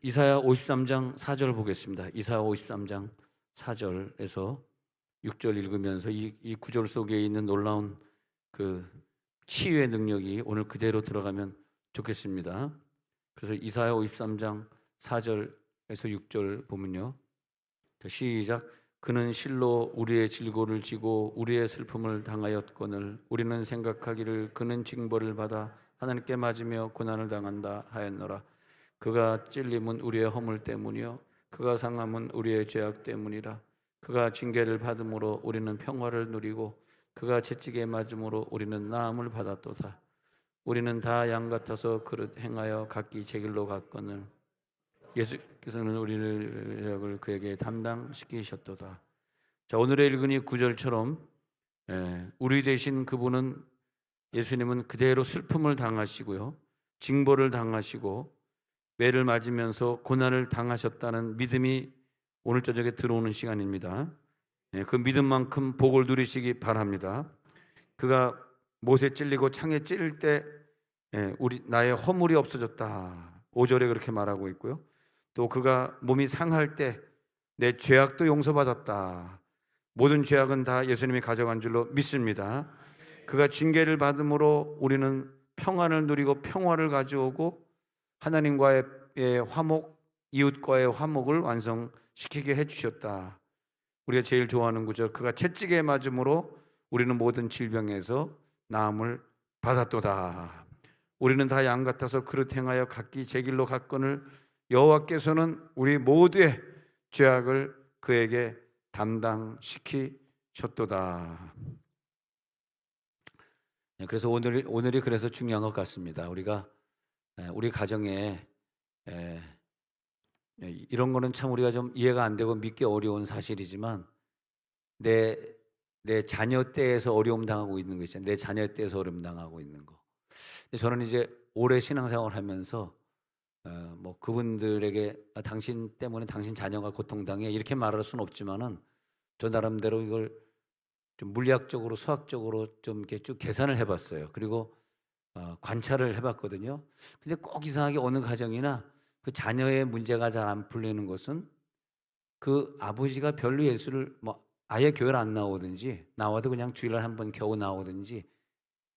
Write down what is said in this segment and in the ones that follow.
이사야 53장 4절 보겠습니다. 이사야 53장 4절에서 6절 읽으면서 이 구절 속에 있는 놀라운 그 치유의 능력이 오늘 그대로 들어가면 좋겠습니다. 그래서 이사야 53장 4절에서 6절 보면요, 시작. 그는 실로 우리의 질고를 지고 우리의 슬픔을 당하였거늘 우리는 생각하기를 그는 징벌을 받아 하나님께 맞으며 고난을 당한다 하였노라. 그가 찔림은 우리의 허물 때문이요 그가 상함은 우리의 죄악 때문이라. 그가 징계를 받음으로 우리는 평화를 누리고 그가 채찍에 맞음으로 우리는 나음을 받았도다. 우리는 다 양 같아서 그릇 행하여 각기 제 길로 갔거늘 예수께서는 우리를 죄악을 그에게 담당시키셨도다. 자, 오늘의 읽은 이 구절처럼 우리 대신 그분은, 예수님은 그대로 슬픔을 당하시고요, 징벌을 당하시고 매를 맞으면서 고난을 당하셨다는 믿음이 오늘 저녁에 들어오는 시간입니다. 그 믿음만큼 복을 누리시기 바랍니다. 그가 못에 찔리고 창에 찔릴 때 나의 허물이 없어졌다, 5절에 그렇게 말하고 있고요. 또 그가 몸이 상할 때 내 죄악도 용서받았다. 모든 죄악은 다 예수님이 가져간 줄로 믿습니다. 그가 징계를 받음으로 우리는 평안을 누리고 평화를 가져오고 하나님과의 화목, 이웃과의 화목을 완성시키게 해주셨다. 우리가 제일 좋아하는 구절, 그가 채찍에 맞음으로 우리는 모든 질병에서 나음을 받았도다. 우리는 다 양 같아서 그릇 행하여 각기 제 길로 갔거늘 여호와께서는 우리 모두의 죄악을 그에게 담당시키셨도다. 그래서 오늘이 그래서 중요한 것 같습니다. 우리 가정에 이런 거는 참 우리가 좀 이해가 안 되고 믿기 어려운 사실이지만 내 자녀 때에서 어려움 당하고 있는 거 있잖아요. 내 자녀 때에서 어려움 당하고 있는 거. 저는 이제 오래 신앙생활을 하면서 뭐 그분들에게 당신 때문에 당신 자녀가 고통당해 이렇게 말할 수는 없지만은 저 나름대로 이걸 좀 물리학적으로 수학적으로 좀 이렇게 쭉 계산을 해봤어요. 그리고 관찰을 해봤거든요. 근데 꼭 이상하게 어느 가정이나 그 자녀의 문제가 잘 안 풀리는 것은 그 아버지가 별로 예수를 뭐 아예 교회를 안 나오든지 나와도 그냥 주일날 한 번 겨우 나오든지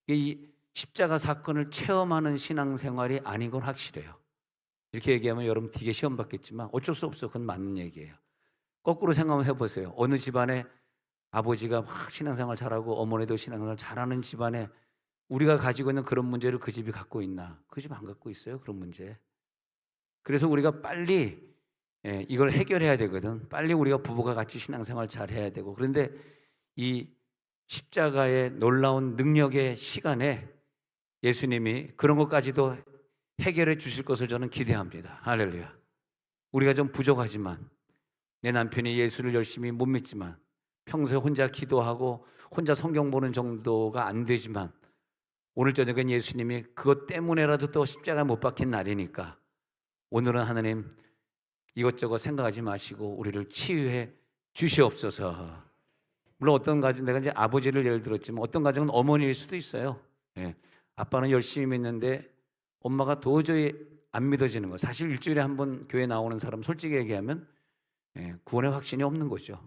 이 십자가 사건을 체험하는 신앙생활이 아닌 건 확실해요. 이렇게 얘기하면 여러분 되게 시험 받겠지만 어쩔 수 없어. 그건 맞는 얘기예요. 거꾸로 생각을 해보세요. 어느 집안에 아버지가 막 신앙생활 잘하고 어머니도 신앙생활 잘하는 집안에 우리가 가지고 있는 그런 문제를 그 집이 갖고 있나? 그 집 안 갖고 있어요, 그런 문제. 그래서 우리가 빨리 이걸 해결해야 되거든. 빨리 우리가 부부가 같이 신앙생활 잘 해야 되고. 그런데 이 십자가의 놀라운 능력의 시간에 예수님이 그런 것까지도 해결해 주실 것을 저는 기대합니다. 할렐루야. 우리가 좀 부족하지만, 내 남편이 예수를 열심히 못 믿지만, 평소에 혼자 기도하고 혼자 성경 보는 정도가 안 되지만, 오늘 저녁엔 예수님이 그것 때문에라도 또 십자가에 못 박힌 날이니까 오늘은 하나님 이것저것 생각하지 마시고 우리를 치유해 주시옵소서. 물론 어떤 가정, 내가 이제 아버지를 예를 들었지만 어떤 가정은 어머니일 수도 있어요. 아빠는 열심히 믿는데 엄마가 도저히 안 믿어지는 거. 사실 일주일에 한 번 교회 나오는 사람 솔직히 얘기하면 구원의 확신이 없는 거죠.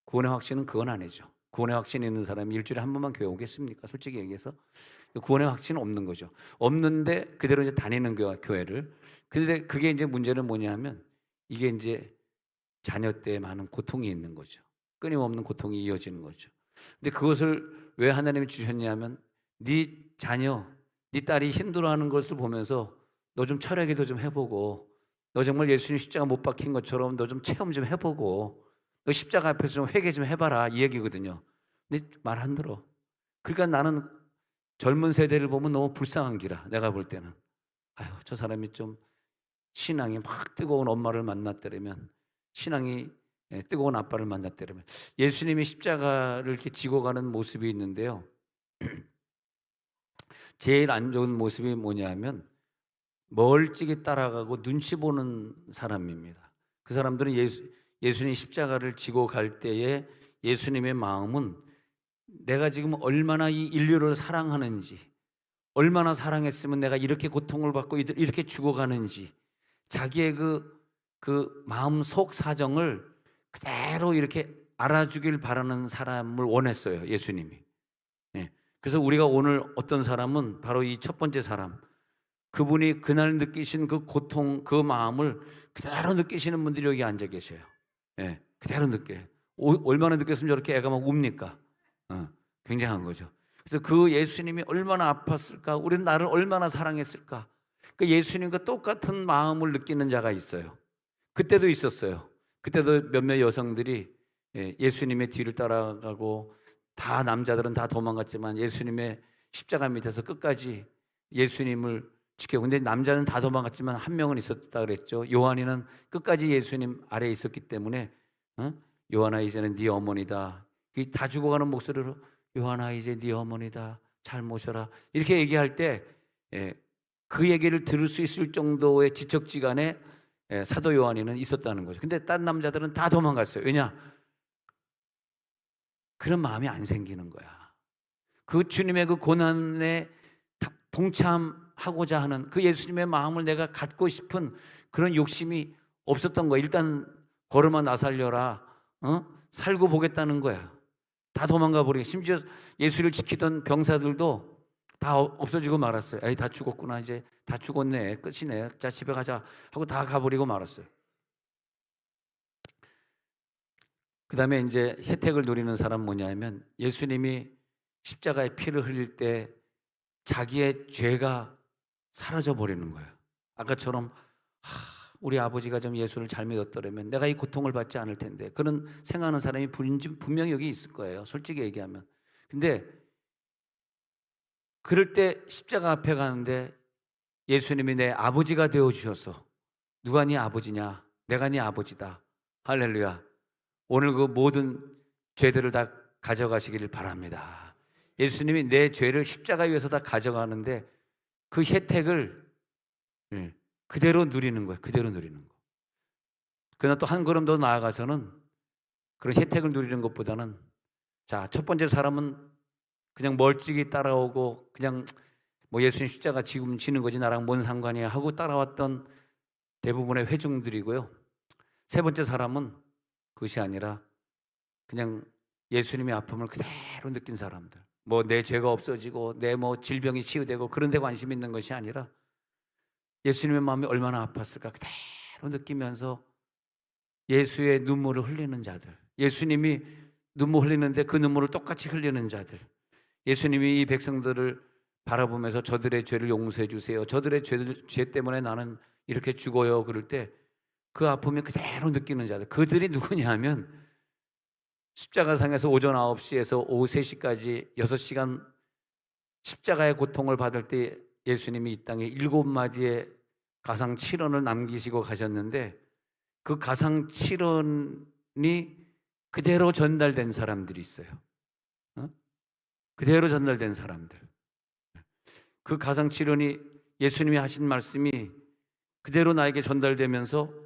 구원의 확신은 그건 아니죠. 구원의 확신이 있는 사람이 일주일에 한 번만 교회 오겠습니까? 솔직히 얘기해서 구원의 확신은 없는 거죠. 없는데 그대로 이제 다니는 교회를. 근데 그게 이제 문제는 뭐냐면 이게 이제 자녀 때 많은 고통이 있는 거죠. 끊임없는 고통이 이어지는 거죠. 근데 그것을 왜 하나님이 주셨냐면 네 자녀, 네 딸이 힘들어하는 것을 보면서 너 좀 철학기도 좀 해보고, 너 정말 예수님 십자가 못 박힌 것처럼 너 좀 체험 좀 해보고, 너 십자가 앞에서 좀 회개 좀 해봐라, 이 얘기거든요. 근데 말 안 들어. 그러니까 나는 젊은 세대를 보면 너무 불쌍한 기라. 내가 볼 때는 아유, 저 사람이 좀 신앙이 막 뜨거운 엄마를 만났더라면, 신앙이 뜨거운 아빠를 만났더라면. 예수님이 십자가를 이렇게 지고 가는 모습이 있는데요, 제일 안 좋은 모습이 뭐냐면 멀찍이 따라가고 눈치 보는 사람입니다. 그 사람들은 예수님 십자가를 지고 갈 때에 예수님의 마음은 내가 지금 얼마나 이 인류를 사랑하는지, 얼마나 사랑했으면 내가 이렇게 고통을 받고 이렇게 죽어가는지 자기의 그 마음 속 사정을 그대로 이렇게 알아주길 바라는 사람을 원했어요, 예수님이. 예. 그래서 우리가 오늘 어떤 사람은 바로 이 첫 번째 사람, 그분이 그날 느끼신 그 고통, 그 마음을 그대로 느끼시는 분들이 여기 앉아 계셔요. 예. 그대로 느껴요. 얼마나 느꼈으면 저렇게 애가 막 웁니까? 굉장한 거죠. 그래서 그 예수님이 얼마나 아팠을까? 우리는 나를 얼마나 사랑했을까? 그 예수님과 똑같은 마음을 느끼는 자가 있어요. 그때도 있었어요. 그때도 몇몇 여성들이 예수님의 뒤를 따라가고, 다 남자들은 다 도망갔지만 예수님의 십자가 밑에서 끝까지 예수님을 지켜고, 근데 남자는 다 도망갔지만 한 명은 있었다 그랬죠. 요한이는 끝까지 예수님 아래에 있었기 때문에 요한아 이제는 네 어머니다, 다 죽어가는 목소리로 요한아 이제 네 어머니다, 잘 모셔라, 이렇게 얘기할 때 그 얘기를 들을 수 있을 정도의 지척지간에 사도 요한이는 있었다는 거죠. 근데 딴 남자들은 다 도망갔어요. 왜냐? 그런 마음이 안 생기는 거야. 그 주님의 그 고난에 동참하고자 하는 그 예수님의 마음을 내가 갖고 싶은 그런 욕심이 없었던 거야. 일단 걸음아 나 살려라, 살고 보겠다는 거야. 다 도망가 버리고, 심지어 예수를 지키던 병사들도 다 없어지고 말았어요. 에이, 다 죽었구나, 이제 다 죽었네, 끝이네, 자 집에 가자 하고 다 가버리고 말았어요. 그 다음에 이제 혜택을 누리는 사람 뭐냐면, 예수님이 십자가에 피를 흘릴 때 자기의 죄가 사라져 버리는 거예요. 아까처럼 우리 아버지가 좀 예수를 잘 믿었더라면 내가 이 고통을 받지 않을 텐데, 그런 생각하는 사람이 분명히 여기 있을 거예요, 솔직히 얘기하면. 근데 그럴 때 십자가 앞에 가는데 예수님이 내 아버지가 되어주셨어. 누가 네 아버지냐? 내가 네 아버지다. 할렐루야. 오늘 그 모든 죄들을 다 가져가시기를 바랍니다. 예수님이 내 죄를 십자가 위에서 다 가져가는데 그 혜택을 그대로 누리는 거예요. 그대로 누리는 거. 그러나 또 한 걸음 더 나아가서는 그런 혜택을 누리는 것보다는, 자, 첫 번째 사람은 그냥 멀찍이 따라오고 그냥 뭐 예수님 십자가 지금 지는 거지 나랑 뭔 상관이야 하고 따라왔던 대부분의 회중들이고요. 세 번째 사람은 그것이 아니라 그냥 예수님의 아픔을 그대로 느낀 사람들, 뭐 내 죄가 없어지고 내 뭐 질병이 치유되고 그런 데 관심 있는 것이 아니라 예수님의 마음이 얼마나 아팠을까 그대로 느끼면서 예수의 눈물을 흘리는 자들, 예수님이 눈물 흘리는데 그 눈물을 똑같이 흘리는 자들, 예수님이 이 백성들을 바라보면서 저들의 죄를 용서해 주세요, 저들의 죄 때문에 나는 이렇게 죽어요, 그럴 때 그 아픔을 그대로 느끼는 자들, 그들이 누구냐 하면 십자가상에서 오전 9시에서 오후 3시까지 6시간 십자가의 고통을 받을 때 예수님이 이 땅에 7마디의 가상 7원을 남기시고 가셨는데, 그 가상 7원이 그대로 전달된 사람들이 있어요. 그대로 전달된 사람들. 그 가상 7원이 예수님이 하신 말씀이 그대로 나에게 전달되면서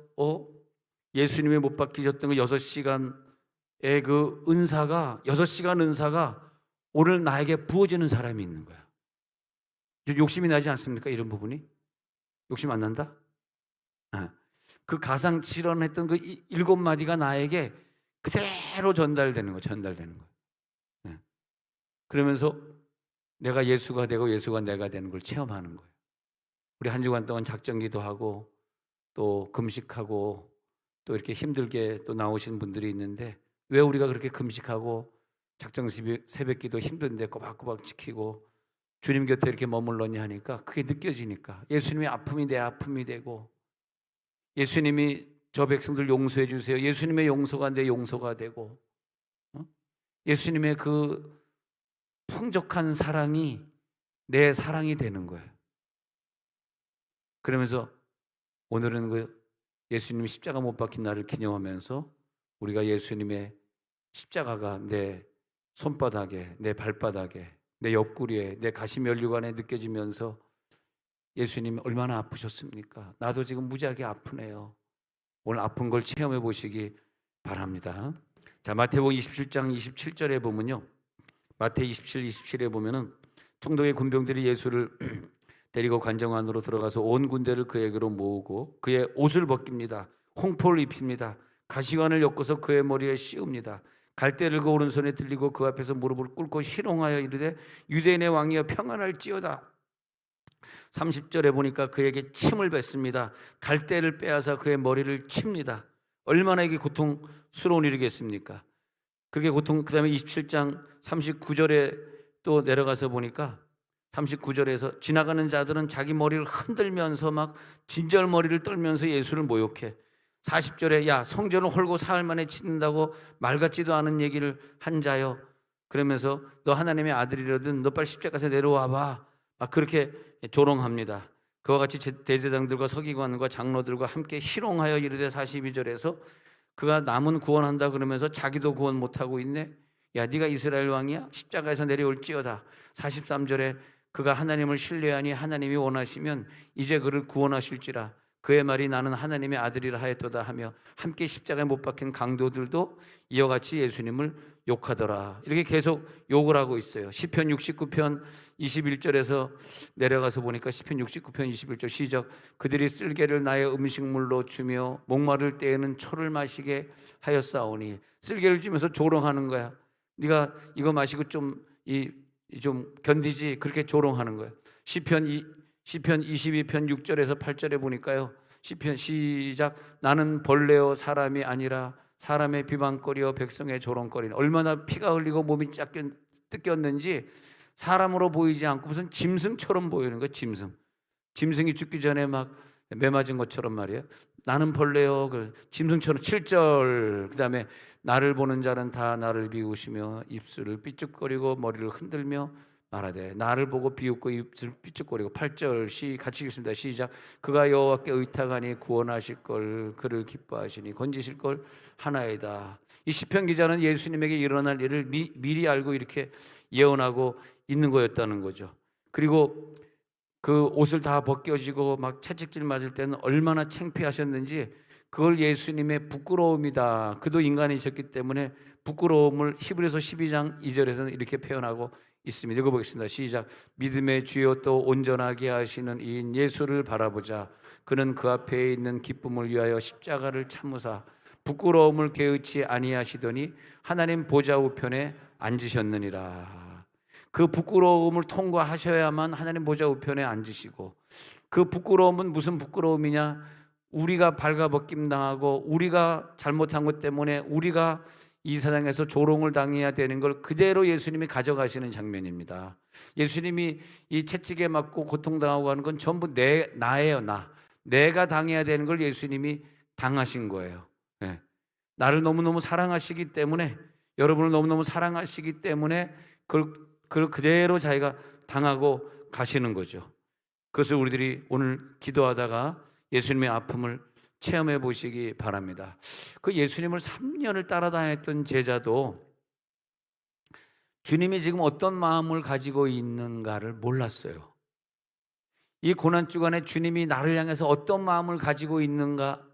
예수님이 못 박히셨던 그 6시간의 그 은사가, 6시간 은사가 오늘 나에게 부어지는 사람이 있는 거야. 욕심이 나지 않습니까? 이런 부분이 욕심 안 난다? 그 가상 7원 했던 그 7마디가 나에게 그대로 전달되는 거야. 전달되는 거야. 그러면서 내가 예수가 되고 예수가 내가 되는 걸 체험하는 거예요. 우리 한 주간 동안 작정기도 하고 또 금식하고 또 이렇게 힘들게 또 나오신 분들이 있는데, 왜 우리가 그렇게 금식하고 작정 새벽기도 힘든데 꼬박꼬박 지키고 주님 곁에 이렇게 머물렀냐 하니까 그게 느껴지니까, 예수님의 아픔이 내 아픔이 되고, 예수님이 저 백성들 용서해 주세요, 예수님의 용서가 내 용서가 되고, 예수님의 그 풍족한 사랑이 내 사랑이 되는 거예요. 그러면서 오늘은 그 예수님이 십자가 못 박힌 날을 기념하면서 우리가 예수님의 십자가가 내 손바닥에, 내 발바닥에, 내 옆구리에, 내 가시면류관에 느껴지면서 예수님이 얼마나 아프셨습니까? 나도 지금 무지하게 아프네요. 오늘 아픈 걸 체험해 보시기 바랍니다. 자, 마태복음 27장 27절에 보면요, 마태 27, 27에 보면은 총독의 군병들이 예수를 데리고 관정 안으로 들어가서 온 군대를 그에게로 모으고 그의 옷을 벗깁니다. 홍포를 입힙니다. 가시관을 엮어서 그의 머리에 씌웁니다. 갈대를 그 오른손에 들리고 그 앞에서 무릎을 꿇고 희롱하여 이르되 유대인의 왕이여 평안할지어다. 30절에 보니까 그에게 침을 뱉습니다. 갈대를 빼앗아 그의 머리를 칩니다. 얼마나 이게 고통스러운 일이겠습니까? 그게 그 다음에 27장 39절에 또 내려가서 보니까 39절에서 지나가는 자들은 자기 머리를 흔들면서 막 진절머리를 떨면서 예수를 모욕해. 40절에 야 성전을 헐고 사흘 만에 짓는다고 말 같지도 않은 얘기를 한 자여, 그러면서 너 하나님의 아들이라든 너 빨리 십자가에서 내려와 봐, 막 그렇게 조롱합니다. 그와 같이 대제장들과 서기관과 장로들과 함께 희롱하여 이르되 42절에서 그가 남은 구원한다 그러면서 자기도 구원 못하고 있네. 야 네가 이스라엘 왕이야? 십자가에서 내려올지어다. 43절에 그가 하나님을 신뢰하니 하나님이 원하시면 이제 그를 구원하실지라. 그의 말이 나는 하나님의 아들이라 하였도다 하며 함께 십자가에 못 박힌 강도들도 이와 같이 예수님을 욕하더라. 이렇게 계속 욕을 하고 있어요. 시편 69편 21절에서 내려가서 보니까 시편 69편 21절 시작. 그들이 쓸개를 나의 음식물로 주며 목마를 때에는 초를 마시게 하였사오니. 쓸개를 주면서 조롱하는 거야. 네가 이거 마시고 좀 견디지, 그렇게 조롱하는 거야. 시편 22편 6절에서 8절에 보니까요. 시편 시작. 나는 벌레요 사람이 아니라 사람의 비방거리요 백성의 조롱거리는. 얼마나 피가 흘리고 몸이 뜯겼는지 사람으로 보이지 않고 무슨 짐승처럼 보이는 거야. 짐승이 죽기 전에 막 매 맞은 것처럼 말이에요. 나는 벌레요 짐승처럼. 7절 그 다음에 나를 보는 자는 다 나를 비웃으며 입술을 삐죽거리고 머리를 흔들며 말하되 나를 보고 비웃고 입술을 삐죽거리고. 8절 같이 읽습니다. 시작. 그가 여호와께 의탁하니 구원하실 걸 그를 기뻐하시니 건지실 걸 하나이다. 이 시편 기자는 예수님에게 일어날 일을 미리 알고 이렇게 예언하고 있는 거였다는 거죠. 그리고 그 옷을 다 벗겨지고 막 채찍질 맞을 때는 얼마나 창피하셨는지 그걸 예수님의 부끄러움이다. 그도 인간이셨기 때문에 부끄러움을 히브리서 12장 2절에서는 이렇게 표현하고 있습니다. 읽어보겠습니다. 시작. 믿음의 주요 또 온전하게 하시는 이인 예수를 바라보자. 그는 그 앞에 있는 기쁨을 위하여 십자가를 참으사 부끄러움을 개의치 아니하시더니 하나님 보좌 우편에 앉으셨느니라. 그 부끄러움을 통과하셔야만 하나님 보좌 우편에 앉으시고, 그 부끄러움은 무슨 부끄러움이냐? 우리가 발가벗김 당하고 우리가 잘못한 것 때문에 우리가 이 세상에서 조롱을 당해야 되는 걸 그대로 예수님이 가져가시는 장면입니다. 예수님이 이 채찍에 맞고 고통당하고 하는 건 전부 나예요. 내가 당해야 되는 걸 예수님이 당하신 거예요. 네. 나를 너무너무 사랑하시기 때문에, 여러분을 너무너무 사랑하시기 때문에 그걸 그대로 자기가 당하고 가시는 거죠. 그것을 우리들이 오늘 기도하다가 예수님의 아픔을 체험해 보시기 바랍니다. 그 예수님을 3년을 따라다녔던 제자도 주님이 지금 어떤 마음을 가지고 있는가를 몰랐어요. 이 고난주간에 주님이 나를 향해서 어떤 마음을 가지고 있는가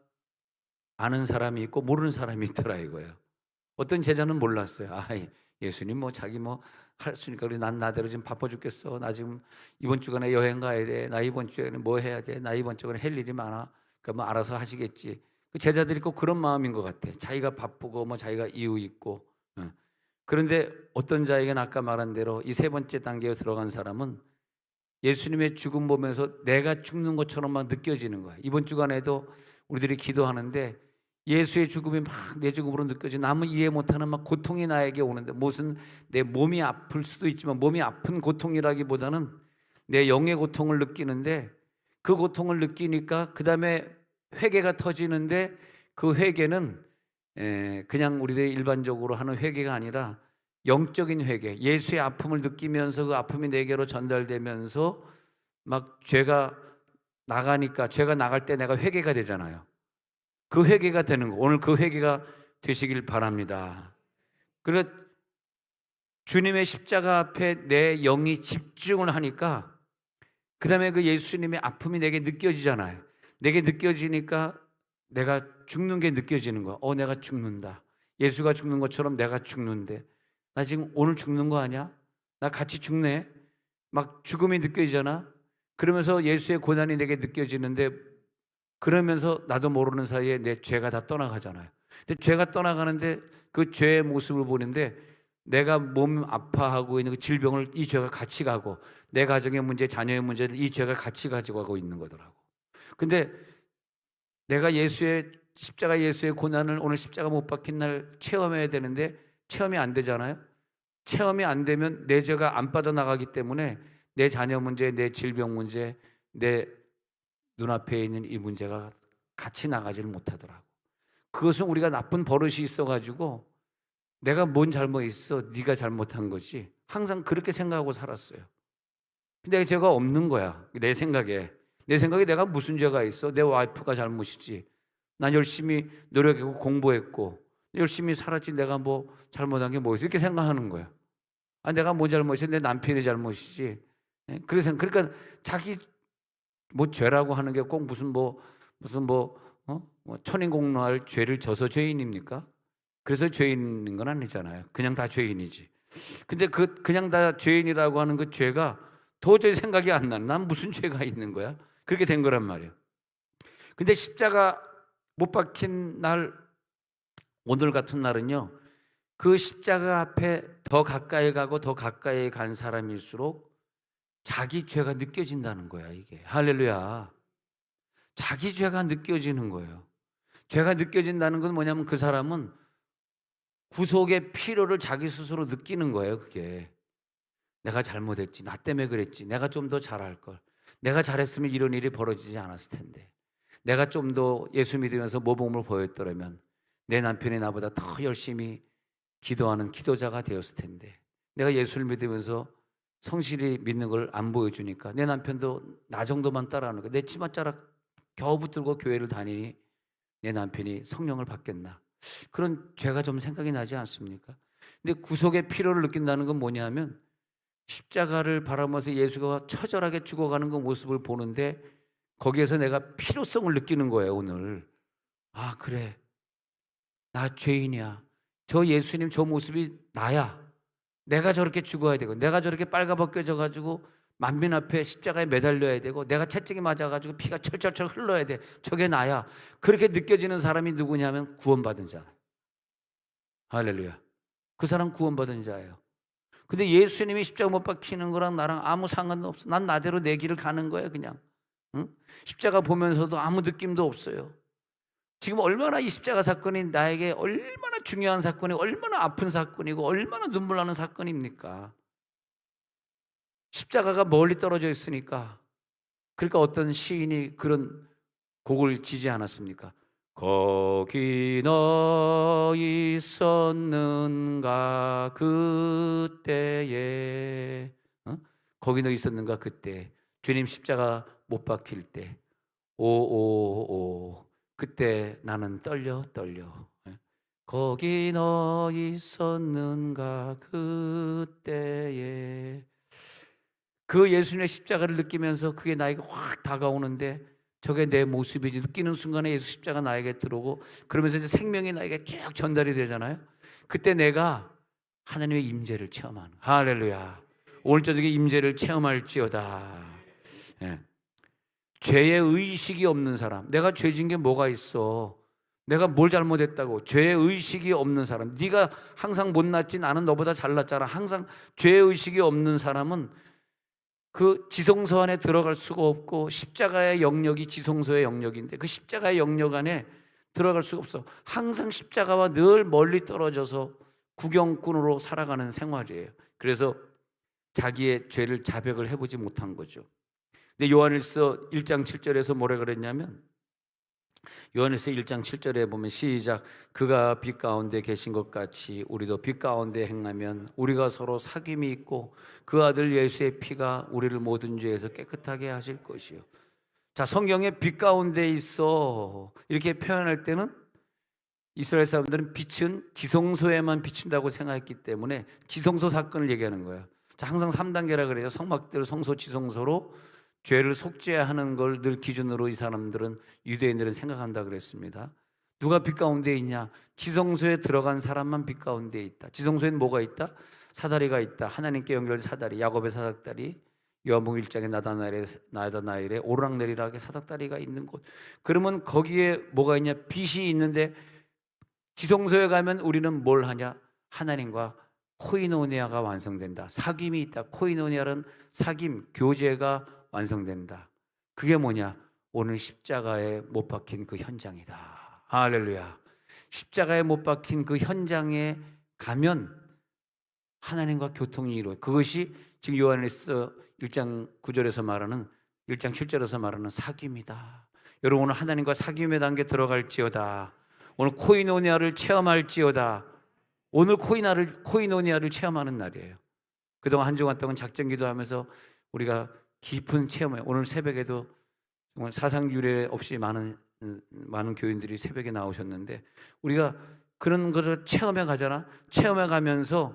아는 사람이 있고 모르는 사람이 있더라 이거예요. 어떤 제자는 몰랐어요. 예수님 자기 할 수 있으니까 난 나대로 지금 바빠 죽겠어. 나 지금 이번 주간에 여행 가야 돼. 나 이번 주에는 뭐 해야 돼. 나 이번 주간에 할 일이 많아. 그러니까 알아서 하시겠지. 그 제자들이 꼭 그런 마음인 것 같아. 자기가 바쁘고 자기가 이유 있고. 그런데 어떤 자에게는 아까 말한 대로 이 세 번째 단계에 들어간 사람은 예수님의 죽음 보면서 내가 죽는 것처럼 막 느껴지는 거야. 이번 주간에도 우리들이 기도하는데 예수의 죽음이 막 내 죽음으로 느껴지고 남은 이해 못하는 막 고통이 나에게 오는데, 무슨 내 몸이 아플 수도 있지만 몸이 아픈 고통이라기보다는 내 영의 고통을 느끼는데, 그 고통을 느끼니까 그 다음에 회개가 터지는데, 그 회개는 그냥 우리들이 일반적으로 하는 회개가 아니라 영적인 회개. 예수의 아픔을 느끼면서 그 아픔이 내게로 전달되면서 막 죄가 나가니까, 죄가 나갈 때 내가 회개가 되잖아요. 그 회개가 되는 거. 오늘 그 회개가 되시길 바랍니다. 그리고 주님의 십자가 앞에 내 영이 집중을 하니까 그 다음에 그 예수님의 아픔이 내게 느껴지잖아요. 내게 느껴지니까 내가 죽는 게 느껴지는 거야. 내가 죽는다. 예수가 죽는 것처럼 내가 죽는데, 나 지금 오늘 죽는 거 아니야? 나 같이 죽네. 막 죽음이 느껴지잖아. 그러면서 예수의 고난이 내게 느껴지는데, 그러면서 나도 모르는 사이에 내 죄가 다 떠나가잖아요. 근데 죄가 떠나가는데 그 죄의 모습을 보는데, 내가 몸 아파하고 있는 그 질병을 이 죄가 같이 가고, 내 가정의 문제, 자녀의 문제를 이 죄가 같이 가지고 가고 있는 거더라고. 근데 내가 십자가 예수의 고난을 오늘 십자가 못 박힌 날 체험해야 되는데 체험이 안 되잖아요. 체험이 안 되면 내 죄가 안 빠져나가기 때문에 내 자녀 문제, 내 질병 문제, 내 눈앞에 있는 이 문제가 같이 나가지를 못하더라고. 그것은 우리가 나쁜 버릇이 있어가지고, 내가 뭔 잘못 있어, 네가 잘못한 거지, 항상 그렇게 생각하고 살았어요. 근데 죄가 없는 거야. 내 생각에 내가 무슨 죄가 있어? 내 와이프가 잘못이지. 난 열심히 노력했고 공부했고 열심히 살았지, 내가 뭐 잘못한 게 뭐 있어? 이렇게 생각하는 거야. 아, 내가 뭐 잘못이야? 내 남편이 잘못이지. 그러니까 자기 뭐 죄라고 하는 게 꼭 무슨 뭐 천인공노할 죄를 져서 죄인입니까? 그래서 죄인인 건 아니잖아요. 그냥 다 죄인이지. 근데 그냥 다 죄인이라고 하는 그 죄가 도저히 생각이 안 나는, 난 무슨 죄가 있는 거야? 그렇게 된 거란 말이에요. 근데 십자가 못 박힌 날, 오늘 같은 날은요, 그 십자가 앞에 더 가까이 가고 더 가까이 간 사람일수록 자기 죄가 느껴진다는 거야, 이게. 할렐루야. 자기 죄가 느껴지는 거예요. 죄가 느껴진다는 건 뭐냐면, 그 사람은 구속의 필요를 자기 스스로 느끼는 거예요, 그게. 내가 잘못했지. 나 때문에 그랬지. 내가 좀 더 잘할 걸. 내가 잘했으면 이런 일이 벌어지지 않았을 텐데. 내가 좀 더 예수 믿으면서 모범을 보였더라면 내 남편이 나보다 더 열심히 기도하는 기도자가 되었을 텐데. 내가 예수를 믿으면서 성실히 믿는 걸 안 보여주니까 내 남편도 나 정도만 따라하는 거야. 내 치맛자락 겨우 붙들고 교회를 다니니 내 남편이 성령을 받겠나. 그런 죄가 좀 생각이 나지 않습니까? 근데 구속의 필요를 느낀다는 건 뭐냐면, 십자가를 바라보면서 예수가 처절하게 죽어가는 그 모습을 보는데 거기에서 내가 필요성을 느끼는 거예요, 오늘. 아, 그래. 나 죄인이야. 저 예수님 저 모습이 나야. 내가 저렇게 죽어야 되고, 내가 저렇게 빨가벗겨져 가지고 만민 앞에 십자가에 매달려야 되고, 내가 채찍에 맞아 가지고 피가 철철철 흘러야 돼. 저게 나야. 그렇게 느껴지는 사람이 누구냐면 구원받은 자. 할렐루야. 그 사람 구원받은 자예요. 근데 예수님이 십자가 못 박히는 거랑 나랑 아무 상관없어. 난 나대로 내 길을 가는 거야, 그냥. 응? 십자가 보면서도 아무 느낌도 없어요. 지금 얼마나 이 십자가 사건이 나에게 얼마나 중요한 사건이고, 얼마나 아픈 사건이고, 얼마나 눈물 나는 사건입니까? 십자가가 멀리 떨어져 있으니까. 그러니까 어떤 시인이 그런 곡을 지지 않았습니까? 거기 너 있었는가 그때에, 거기 너 있었는가 그때, 주님 십자가 못 박힐 때, 오오오, 그때 나는 떨려. 거기 너 있었는가 그때에. 그 예수님의 십자가를 느끼면서 그게 나에게 확 다가오는데, 저게 내 모습이지 느끼는 순간에 예수 십자가 나에게 들어오고, 그러면서 이제 생명이 나에게 쭉 전달이 되잖아요. 그때 내가 하나님의 임재를 체험하는, 할렐루야. 오늘 저녁에 임재를 체험할지어다. 예. 죄의 의식이 없는 사람, 내가 죄진 게 뭐가 있어, 내가 뭘 잘못했다고, 죄의 의식이 없는 사람, 네가 항상 못났지 나는 너보다 잘났잖아, 항상 죄의 의식이 없는 사람은 그 지성소 안에 들어갈 수가 없고, 십자가의 영역이 지성소의 영역인데 그 십자가의 영역 안에 들어갈 수가 없어. 항상 십자가와 늘 멀리 떨어져서 구경꾼으로 살아가는 생활이에요. 그래서 자기의 죄를 자백을 해보지 못한 거죠. 근데 요한일서 1장 7절에서 뭐라 그랬냐면, 요한일서 1장 7절에 보면 시작, 그가 빛 가운데 계신 것 같이 우리도 빛 가운데 행하면 우리가 서로 사귐이 있고 그 아들 예수의 피가 우리를 모든 죄에서 깨끗하게 하실 것이요. 자, 성경에 빛 가운데 있어 이렇게 표현할 때는 이스라엘 사람들은 빛은 지성소에만 비친다고 생각했기 때문에 지성소 사건을 얘기하는 거예요. 자, 항상 3단계라 그래요. 성막들, 성소, 지성소로 죄를 속죄하는 걸 늘 기준으로 이 사람들은, 유대인들은 생각한다 그랬습니다. 누가 빛 가운데 있냐? 지성소에 들어간 사람만 빛 가운데 있다. 지성소에는 뭐가 있다? 사다리가 있다. 하나님께 연결된 사다리, 야곱의 사닥다리, 요한복음 1장에 나다나엘에 오르락내리락의 사닥다리가 있는 곳. 그러면 거기에 뭐가 있냐? 빛이 있는데 지성소에 가면 우리는 뭘 하냐? 하나님과 코이노니아가 완성된다. 사귐이 있다. 코이노니아는 사귐, 교제가 완성된다. 그게 뭐냐? 오늘 십자가에 못 박힌 그 현장이다. 할렐루야. 십자가에 못 박힌 그 현장에 가면 하나님과 교통이 이루어져. 그것이 지금 요한일서 1장 9절에서 말하는 1장 7절에서 말하는 사귐이다. 여러분 오늘 하나님과 사귐의 단계 들어갈지어다. 오늘 코이노니아를 체험할지어다. 오늘 코이노니아를 체험하는 날이에요. 그동안 한 주간 동안 작전 기도하면서 우리가 깊은 체험을, 오늘 새벽에도 정말 사상 유례 없이 많은 교인들이 새벽에 나오셨는데 우리가 그런 것을 체험해 가잖아. 체험해 가면서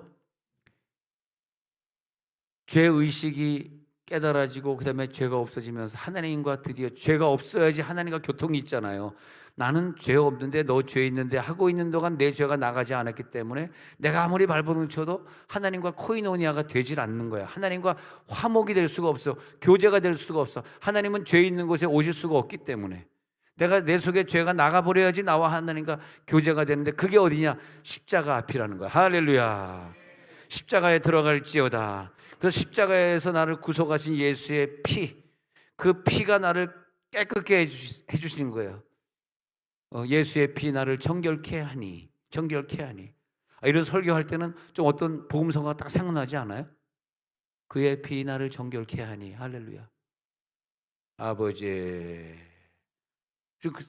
죄의식이 깨달아지고 그다음에 죄가 없어지면서 하나님과 드디어 죄가 없어야지 하나님과 교통이 있잖아요. 나는 죄 없는데 너 죄 있는데 하고 있는 동안 내 죄가 나가지 않았기 때문에 내가 아무리 발버둥 쳐도 하나님과 코이노니아가 되질 않는 거야. 하나님과 화목이 될 수가 없어. 교제가 될 수가 없어. 하나님은 죄 있는 곳에 오실 수가 없기 때문에 내가 내 속에 죄가 나가버려야지 나와 하나님과 교제가 되는데 그게 어디냐? 십자가 앞이라는 거야. 할렐루야. 십자가에 들어갈지어다. 그래서 십자가에서 나를 구속하신 예수의 피, 그 피가 나를 깨끗게 해주시는 거예요. 예수의 피 나를 정결케 하니. 이런 설교할 때는 좀 어떤 복음성가 딱 생각나지 않아요? 그의 피 나를 정결케 하니. 할렐루야. 아버지,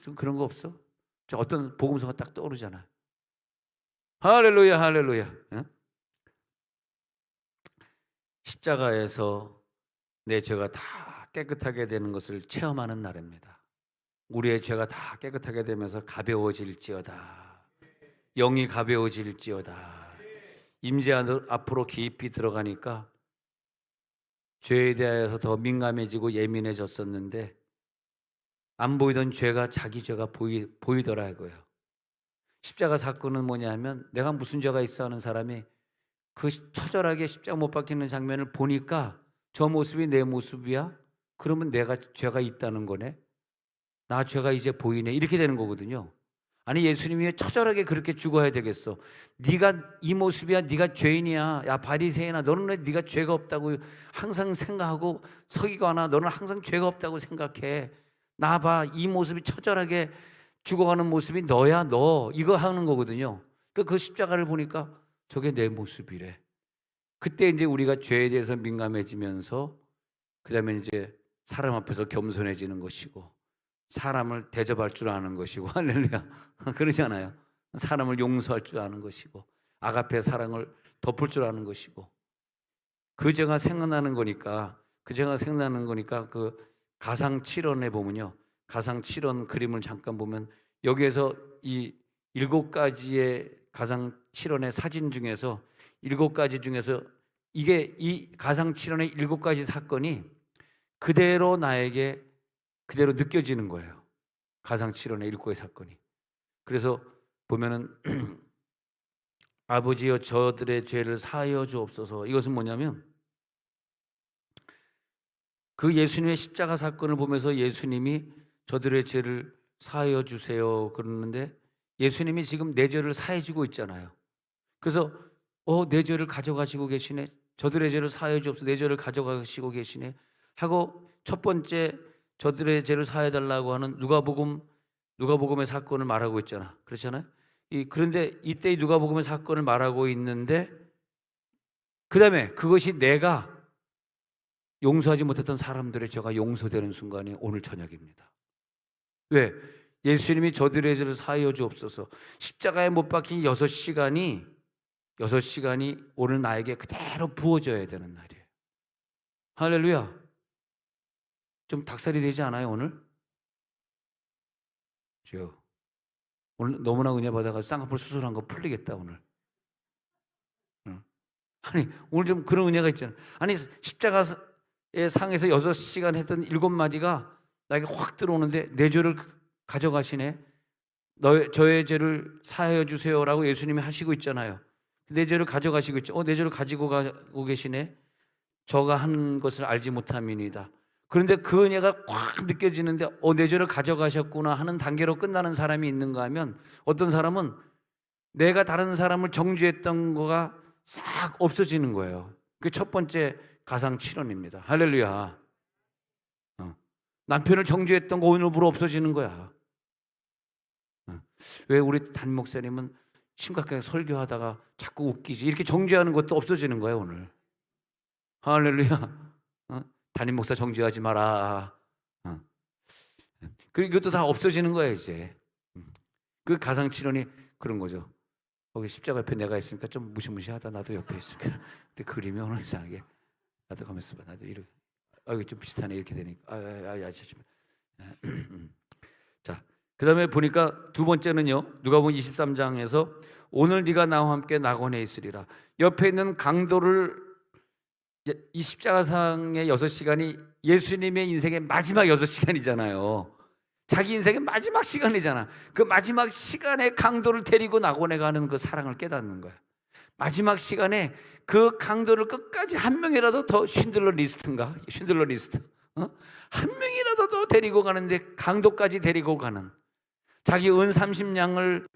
좀 그런 거 없어? 어떤 복음성가 딱 떠오르잖아. 할렐루야, 할렐루야. 응? 십자가에서 내 죄가 다 깨끗하게 되는 것을 체험하는 날입니다. 우리의 죄가 다 깨끗하게 되면서 가벼워질지어다. 영이 가벼워질지어다. 임재 앞으로 깊이 들어가니까 죄에 대해서 더 민감해지고 예민해졌었는데 안 보이던 죄가 자기 죄가 보이더라고요. 십자가 사건은 뭐냐면 내가 무슨 죄가 있어 하는 사람이 그 처절하게 십자가 못 박히는 장면을 보니까 저 모습이 내 모습이야? 그러면 내가 죄가 있다는 거네. 나 죄가 이제 보이네. 이렇게 되는 거거든요. 아니 예수님이 왜 처절하게 그렇게 죽어야 되겠어? 네가 이 모습이야. 네가 죄인이야. 야 바리새인아, 너는 왜 네가 죄가 없다고 항상 생각하고 서기관아, 너는 항상 죄가 없다고 생각해. 나 봐. 이 모습이 처절하게 죽어가는 모습이 너야. 너. 이거 하는 거거든요. 그 십자가를 보니까 저게 내 모습이래. 그때 이제 우리가 죄에 대해서 민감해지면서 그다음에 이제 사람 앞에서 겸손해지는 것이고 사람을 대접할 줄 아는 것이고 할렐루야. 그러잖아요. 사람을 용서할 줄 아는 것이고 아가페 사랑을 덮을 줄 아는 것이고 그 죄가 생각나는 거니까 그 가상 7원에 보면요. 가상 7원 그림을 잠깐 보면 여기에서 이 7가지의 가상 7원의 사진 중에서 7가지 중에서 이게 이 가상 7원의 7가지 사건이 그대로 나에게 그대로 느껴지는 거예요. 가상 7원의 7가지 사건이. 그래서 보면은 아버지여 저들의 죄를 사하여 주옵소서. 이것은 뭐냐면 그 예수님의 십자가 사건을 보면서 예수님이 저들의 죄를 사하여 주세요 그러는데 예수님이 지금 내 죄를 사해 주고 있잖아요. 그래서 내 죄를 가져가시고 계시네. 저들의 죄를 사하여 주옵소서. 내 죄를 가져가시고 계시네 하고 첫 번째 저들의 죄를 사해 달라고 하는 누가복음의 사건을 말하고 있잖아. 그렇잖아요. 그런데 이때 누가복음의 사건을 말하고 있는데 그다음에 그것이 내가 용서하지 못했던 사람들의 죄가 용서되는 순간이 오늘 저녁입니다. 왜? 예수님이 저들의 죄를 사하여 주옵소서. 십자가에 못 박힌 6시간이 오늘 나에게 그대로 부어져야 되는 날이에요. 할렐루야. 좀 닭살이 되지 않아요 오늘? 오늘 너무나 은혜 받아가 쌍꺼풀 수술한 거 풀리겠다 오늘. 아니 오늘 좀 그런 은혜가 있잖아. 아니 십자가의 상에서 6시간 했던 7마디가 나에게 확 들어오는데 내 죄를 가져가시네. 저의 죄를 사하여 주세요라고 예수님이 하시고 있잖아요. 내 죄를 가져가시고 있죠. 내 죄를 가지고 가고 계시네. 저가 하는 것을 알지 못함이니이다. 그런데 그 은혜가 확 느껴지는데 내 죄를 가져가셨구나 하는 단계로 끝나는 사람이 있는가 하면, 어떤 사람은 내가 다른 사람을 정죄했던 거가 싹 없어지는 거예요. 그게 첫 번째 가상칠언입니다. 할렐루야. 남편을 정죄했던 거 오늘부로 없어지는 거야. 왜 우리 담임 목사님은 심각하게 설교하다가 자꾸 웃기지? 이렇게 정죄하는 것도 없어지는 거예요, 오늘. 할렐루야. 담임 목사 정죄하지 마라. 그리고 이것도 다 없어지는 거예요, 이제. 그 가상칠언이 그런 거죠. 거기 십자가 옆에 내가 있으니까 좀 무시무시하다. 나도 옆에 있으니까. 근데 그림이 오늘 이상하게. 나도 가만있어 봐. 나도 이렇게. 이거 좀 비슷하네. 이렇게 되니까. 자, 그 다음에 보니까 두 번째는요, 누가복음 23장에서 오늘 네가 나와 함께 낙원에 있으리라. 옆에 있는 강도를, 이 십자가상의 6시간이 예수님의 인생의 마지막 6시간이잖아요. 자기 인생의 마지막 시간이잖아. 그 마지막 시간에 강도를 데리고 낙원에 가는 그 사랑을 깨닫는 거야. 마지막 시간에 그 강도를 끝까지 한 명이라도 더, 쉰들러 리스트 한 명이라도 더 데리고 가는데, 강도까지 데리고 가는, 자기 은 30냥을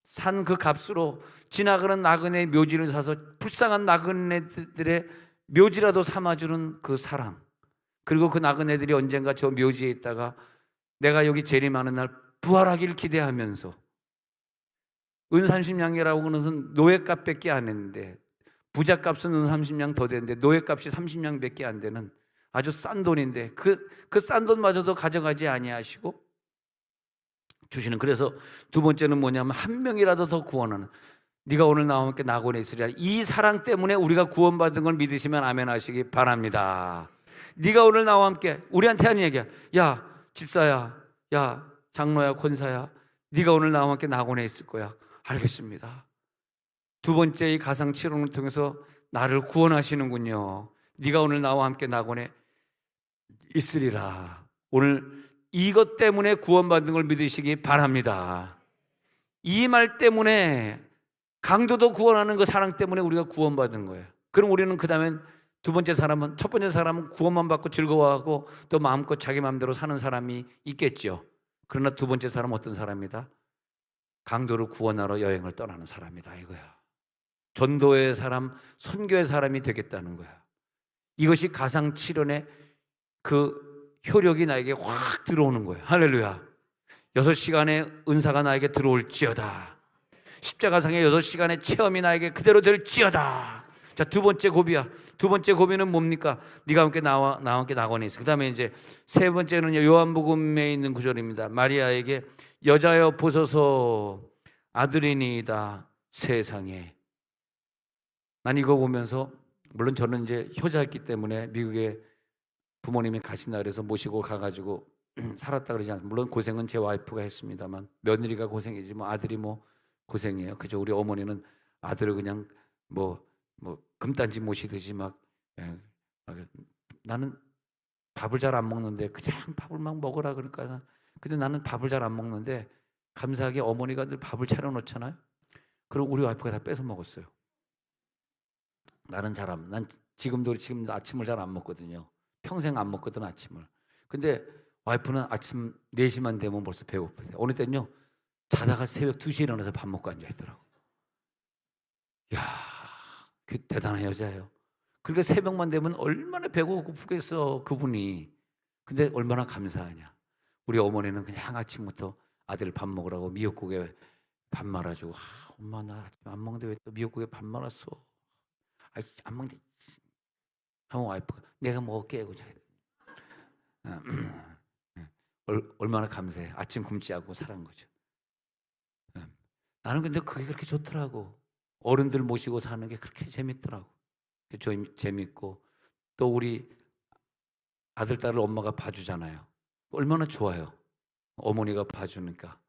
산 그 값으로 지나가는 나그네 묘지를 사서 불쌍한 나그네들의 묘지라도 삼아주는 그 사랑. 그리고 그 나그네들이 언젠가 저 묘지에 있다가 내가 여기 재림하는 날 부활하기를 기대하면서, 은 30냥이라고 하는 것은 노예값밖에 안 했는데, 부자값은 은 30냥 더 되는데 노예값이 30냥밖에 안 되는 아주 싼 돈인데, 그 싼 돈마저도 가져가지 아니하시고 주시는. 그래서 두 번째는 뭐냐면, 한 명이라도 더 구원하는, 네가 오늘 나와 함께 낙원에 있으리라. 이 사랑 때문에 우리가 구원받은 걸 믿으시면 아멘 하시기 바랍니다. 네가 오늘 나와 함께, 우리한테 하는 얘기야. 야 집사야, 야 장로야, 권사야, 네가 오늘 나와 함께 낙원에 있을 거야. 알겠습니다. 두 번째 이 가상치론을 통해서 나를 구원하시는군요. 네가 오늘 나와 함께 낙원에 있으리라. 오늘 이것 때문에 구원받은 걸 믿으시기 바랍니다. 이 말 때문에, 강도도 구원하는 그 사랑 때문에 우리가 구원받은 거예요. 그럼 우리는 그 다음엔 첫 번째 사람은 구원만 받고 즐거워하고 또 마음껏 자기 마음대로 사는 사람이 있겠죠. 그러나 두 번째 사람은 어떤 사람이다? 강도를 구원하러 여행을 떠나는 사람이다, 이거야. 전도의 사람, 선교의 사람이 되겠다는 거야. 이것이 가상칠언의 그 효력이 나에게 확 들어오는 거예요. 할렐루야. 6시간의 은사가 나에게 들어올지어다. 십자가상의 6시간의 체험이 나에게 그대로 될지어다. 자, 두 번째 고비야. 두 번째 고비는 뭡니까? 네가 함께 나와 함께 낙원에 있어. 그 다음에 이제 세 번째는 요한복음에 있는 구절입니다. 마리아에게 여자여 보소서 아들이니이다 세상에. 난 이거 보면서, 물론 저는 이제 효자였기 때문에 미국에 부모님이 가신다 그래서 모시고 가가지고 살았다 그러지 않습니다. 물론 고생은 제 와이프가 했습니다만, 며느리가 고생이지 뭐 아들이 뭐 고생이에요. 그죠? 우리 어머니는 아들을 그냥 뭐 금단지 모시듯이 막, 나는 밥을 잘 안 먹는데 그냥 밥을 막 먹으라 그러니까, 근데 나는 밥을 잘 안 먹는데 감사하게 어머니가 늘 밥을 차려놓잖아요. 그리고 우리 와이프가 다 뺏어 먹었어요. 난 지금 아침을 잘 안 먹거든요. 평생 안 먹거든, 아침을. 근데 와이프는 아침 4시만 되면 벌써 배고프대요. 어느 때는요, 자다가 새벽 2시에 일어나서 밥 먹고 앉아있더라고. 이야, 그 대단한 여자예요. 그러니까 새벽만 되면 얼마나 배고프겠어, 그분이. 근데 얼마나 감사하냐. 우리 어머니는 그냥 아침부터 아들 밥 먹으라고 미역국에 밥 말아주고, 엄마 나 아침 안 먹는데 왜 또 미역국에 밥 말았어? 안 먹는데. 하면 와이프가 내가 먹을게 하고 자야 돼. 얼마나 감사해. 아침 굶지 않고 살은 거죠. 나는 근데 그게 그렇게 좋더라고. 어른들 모시고 사는 게 그렇게 재밌더라고. 재밌고, 또 우리 아들, 딸을 엄마가 봐주잖아요. 얼마나 좋아요. 어머니가 봐주니까.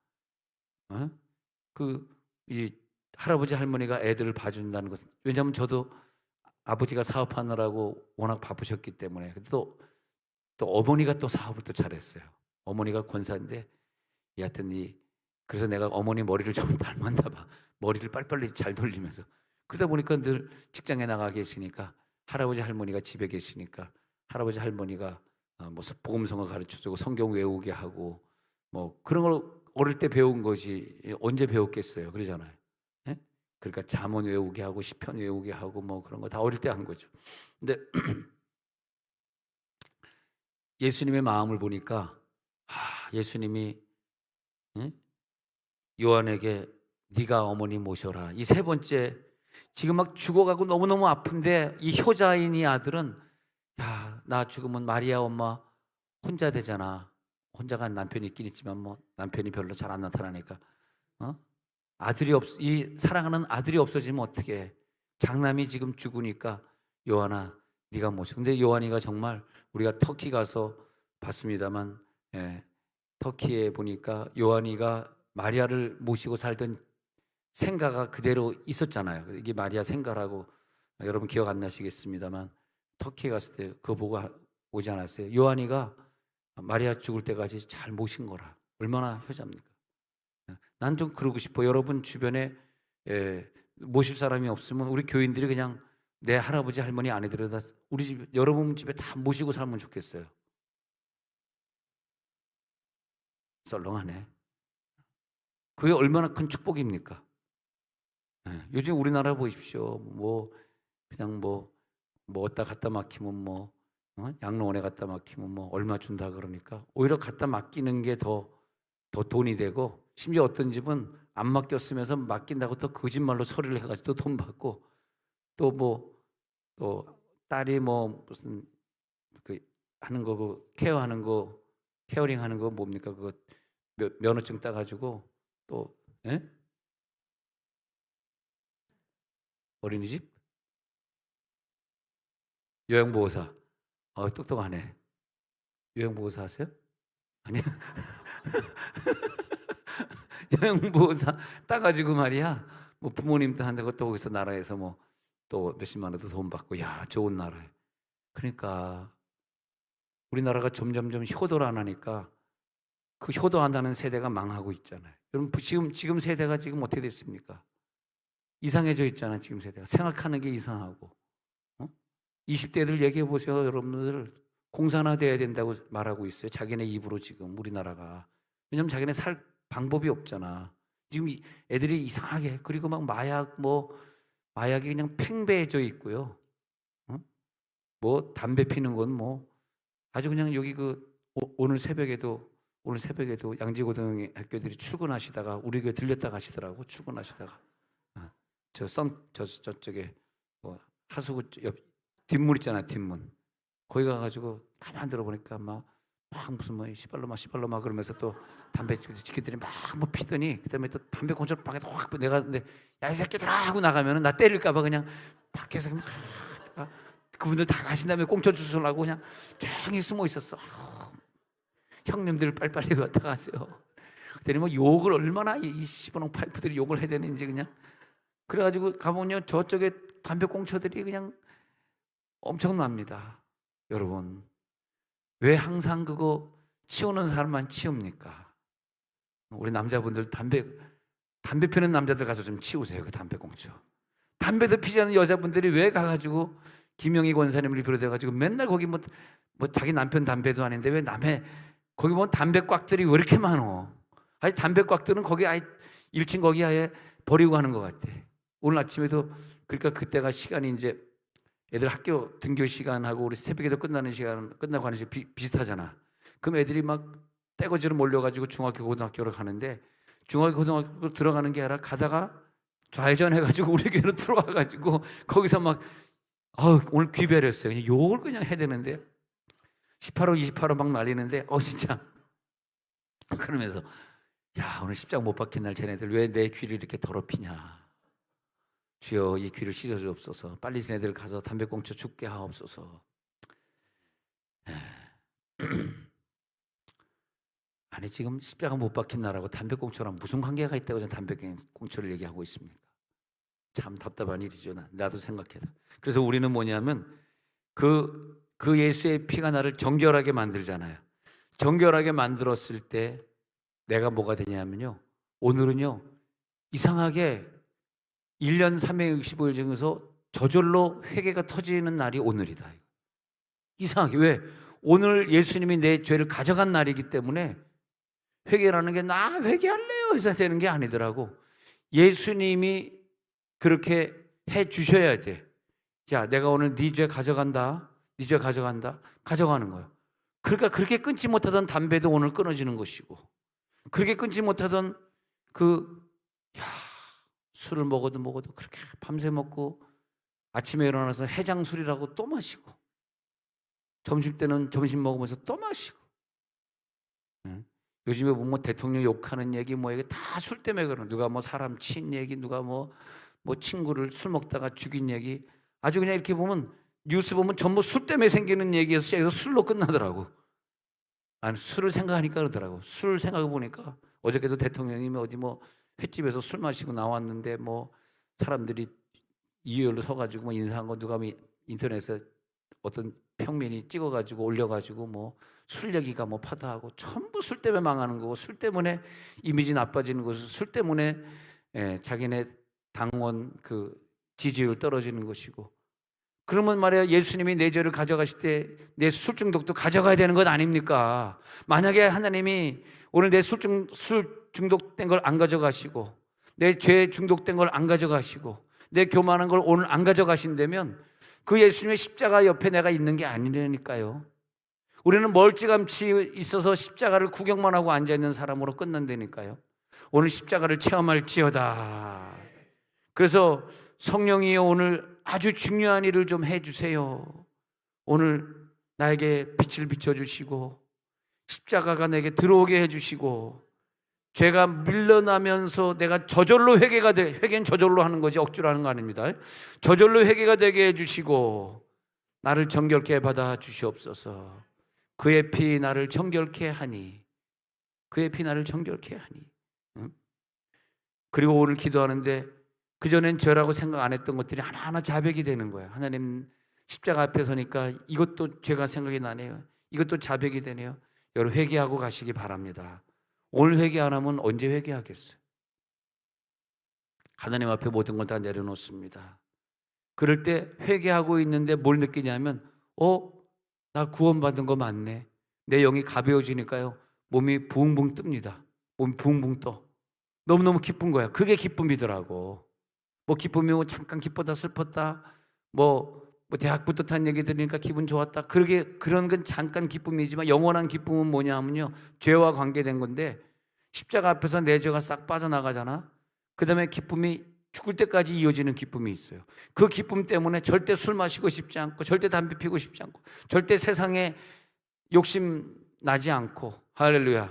이 할아버지 할머니가 애들을 봐준다는 것은, 왜냐하면 저도 아버지가 사업하느라고 워낙 바쁘셨기 때문에. 또 어머니가 또 사업을 또 잘했어요. 어머니가 권사인데, 여하튼 그래서 내가 어머니 머리를 좀 닮았나 봐. 머리를 빨리빨리 잘 돌리면서. 그러다 보니까 늘 직장에 나가 계시니까 할아버지 할머니가 집에 계시니까 할아버지 할머니가 뭐 복음성어 가르쳐주고 성경 외우게 하고 뭐 그런 걸 어릴 때 배운 것이 언제 배웠겠어요? 그러잖아요. 예? 그러니까 잠언 외우게 하고 시편 외우게 하고 뭐 그런 거 다 어릴 때 한 거죠. 근데 예수님의 마음을 보니까 예수님이 응? 요한에게 네가 어머니 모셔라. 이 세 번째 지금 막 죽어가고 너무너무 아픈데 이 효자인 이 아들은 야, 나 죽으면 마리아 엄마 혼자 되잖아. 혼자 간 남편이 있긴 있지만 뭐 남편이 별로 잘 안 나타나니까 어? 이 사랑하는 아들이 없어지면 어떻게? 장남이 지금 죽으니까 요한아 네가 모셔. 근데 요한이가 정말 우리가 터키 가서 봤습니다만 예, 터키에 보니까 요한이가 마리아를 모시고 살던 생가가 그대로 있었잖아요. 이게 마리아 생가라고 여러분 기억 안 나시겠습니다만 터키에 갔을 때 그거 보고 오지 않았어요. 요한이가 마리아 죽을 때까지 잘 모신 거라. 얼마나 효자입니까? 난 좀 그러고 싶어. 여러분 주변에 모실 사람이 없으면 우리 교인들이 그냥 내 할아버지 할머니 아내들을 다 우리 집 여러분 집에 다 모시고 살면 좋겠어요. 썰렁하네. 그게 얼마나 큰 축복입니까? 요즘 우리나라 보십시오. 뭐 그냥 뭐 어디다 갖다 맡기면 뭐 양로원에 갖다 맡기면 뭐 얼마 준다 그러니까 오히려 갖다 맡기는 게 더 돈이 되고 심지어 어떤 집은 안 맡겼으면서 맡긴다고 또 거짓말로 서류를 해가지고 또 돈 받고 또 딸이 뭐 무슨 그 하는 거 그 케어하는 거 케어링 하는 거 뭡니까 그거 면허증 따가지고 또 예? 어린이집 요양보호사 똑똑하네. 요양보호사 하세요? 아니야. 요양보호사 따가지고 말이야. 뭐 부모님도 한다고 또 거기서 나라에서 뭐 또 몇십만 원도 돈 받고 야 좋은 나라에. 그러니까 우리나라가 점점점 효도를 안 하니까 그 효도한다는 세대가 망하고 있잖아요. 여러분 지금 세대가 지금 어떻게 됐습니까? 이상해져 있잖아요. 지금 세대가 생각하는 게 이상하고 20대들 얘기해 보세요. 여러분들 공산화 돼야 된다고 말하고 있어요. 자기네 입으로 지금 우리나라가. 왜냐면 자기네 살 방법이 없잖아. 지금 애들이 이상하게 그리고 막 마약이 그냥 팽배해져 있고요. 뭐 담배 피는 건 뭐 아주 그냥 여기 오늘 새벽에도 양지고등학교들이 출근하시다가 우리 교회 들렸다 가시더라고. 출근하시다가 저쪽에 뭐 하수구 옆 뒷문 있잖아. 뒷문 거기 가가지고 가만 들어보니까 막 무슨 뭐 시발로마 그러면서 또 담배 지키들이 막 뭐 피더니 그다음에 또 담배 꽁초를 밖에서 확 내가 근데 야 이 새끼들아 하고 나가면은 나 때릴까봐 그냥 밖에서 그냥 그분들 다 가신 다음에 꽁초 주스라고 그냥 조용히 숨어 있었어. 형님들 빨리빨리 갔다 가세요. 그랬더니 뭐 욕을 얼마나 이 시버렁 파이프들이 욕을 해야 되는지 그냥 그래가지고 가보면요 저쪽에 담배 꽁초들이 그냥 엄청납니다. 여러분 왜 항상 그거 치우는 사람만 치웁니까? 우리 남자분들 담배 피는 남자들 가서 좀 치우세요. 그 담배 꽁초. 담배도 피지 않는 여자분들이 왜 가가지고 김영희 권사님을 비롯해가지고 맨날 거기 뭐 자기 남편 담배도 아닌데 왜 남의 거기 보면 담배 꽉들이 왜 이렇게 많어? 아니 담배 꽉들은 거기 아예 1층 거기 아예 버리고 가는 것 같아. 오늘 아침에도 그러니까 그때가 시간이 이제 애들 학교 등교 시간하고 우리 새벽에도 끝나는 시간 끝나고 하는 시간 비슷하잖아. 그럼 애들이 막 떼거지로 몰려가지고 중학교 고등학교를 가는데 중학교 고등학교 들어가는 게 아니라 가다가 좌회전 해가지고 우리 교회로 들어와가지고 거기서 막 오늘 귀별했어요. 욕을 그냥 해야 되는데 18호 28호 막 날리는데 진짜 그러면서 야 오늘 십자가 못 박힌 날 쟤네들 왜 내 귀를 이렇게 더럽히냐. 주여 이 귀를 씻어주옵소서. 빨리 쟤네들 가서 담배 꽁초 죽게 하옵소서. 아니 지금 십자가 못 박힌 날하고 담배 꽁초랑 무슨 관계가 있다고 저는 담배 꽁초를 얘기하고 있습니까? 참 답답한 일이죠. 나도 생각해도. 그래서 우리는 뭐냐면 그 예수의 피가 나를 정결하게 만들잖아요. 정결하게 만들었을 때 내가 뭐가 되냐면요. 오늘은요. 이상하게 1년 365일 중에서 저절로 회개가 터지는 날이 오늘이다. 이상하게 왜? 오늘 예수님이 내 죄를 가져간 날이기 때문에 회개라는 게 나 회개할래요 해서 되는 게 아니더라고. 예수님이 그렇게 해 주셔야 돼. 자, 내가 오늘 네 죄 가져간다. 네 죄 가져간다. 가져가는 거예요. 그러니까 그렇게 끊지 못하던 담배도 오늘 끊어지는 것이고, 그렇게 끊지 못하던 술을 먹어도 그렇게 밤새 먹고 아침에 일어나서 해장술이라고 또 마시고, 점심 때는 점심 먹으면서 또 마시고. 요즘에 보면 대통령 욕하는 얘기 뭐 이게 다 술 때문에 그런, 누가 뭐 사람 친 얘기, 누가 뭐 친구를 술 먹다가 죽인 얘기, 아주 그냥 이렇게 보면 뉴스 보면 전부 술 때문에 생기는 얘기에서 시작해서 술로 끝나더라고. 아니, 술을 생각하니까 그러더라고. 술 생각해 보니까 어저께도 대통령이 어디 뭐 횟집에서 술 마시고 나왔는데 뭐 사람들이 이열로 서가지고 뭐 인사한 거 누가 인터넷에 어떤 평민이 찍어가지고 올려가지고 뭐 술 얘기가 뭐 파다하고, 전부 술 때문에 망하는 거고, 술 때문에 이미지 나빠지는 것을, 술 때문에 자기네 당원 지지율 떨어지는 것이고. 그러면 말이야, 예수님이 내 죄를 가져가실 때 내 술 중독도 가져가야 되는 것 아닙니까? 만약에 하나님이 오늘 내 술 중독된 걸 안 가져가시고, 내 죄 중독된 걸 안 가져가시고, 내 교만한 걸 오늘 안 가져가신다면 그 예수님의 십자가 옆에 내가 있는 게 아니라니까요. 우리는 멀찌감치 있어서 십자가를 구경만 하고 앉아있는 사람으로 끝난다니까요. 오늘 십자가를 체험할지어다. 그래서 성령이여, 오늘 아주 중요한 일을 좀 해주세요. 오늘 나에게 빛을 비춰주시고, 십자가가 내게 들어오게 해주시고, 죄가 밀려나면서 내가 저절로 회개는 저절로 하는 거지 억지로 하는 거 아닙니다. 저절로 회개가 되게 해주시고, 나를 정결케 받아 주시옵소서. 그의 피 나를 정결케 하니, 그의 피 나를 정결케 하니. 그리고 오늘 기도하는데 그전엔 죄라고 생각 안 했던 것들이 하나하나 자백이 되는 거예요. 하나님, 십자가 앞에 서니까 이것도 죄가 생각이 나네요. 이것도 자백이 되네요. 여러분, 회개하고 가시기 바랍니다. 오늘 회개 안 하면 언제 회개하겠어요? 하나님 앞에 모든 걸 다 내려놓습니다. 그럴 때 회개하고 있는데 뭘 느끼냐면, 나 구원받은 거 맞네. 내 영이 가벼워지니까요, 몸이 붕붕 뜹니다. 몸이 붕붕 떠. 너무너무 기쁜 거야. 그게 기쁨이더라고. 뭐 기쁨이 뭐 잠깐 기뻤다 슬펐다, 뭐 대학 붙었다는 얘기 들으니까 기분 좋았다, 그런 건 잠깐 기쁨이지만 영원한 기쁨은 뭐냐 하면요, 죄와 관계된 건데, 십자가 앞에서 내 죄가 싹 빠져나가잖아. 그 다음에 기쁨이 죽을 때까지 이어지는 기쁨이 있어요. 그 기쁨 때문에 절대 술 마시고 싶지 않고, 절대 담배 피고 싶지 않고, 절대 세상에 욕심 나지 않고, 할렐루야,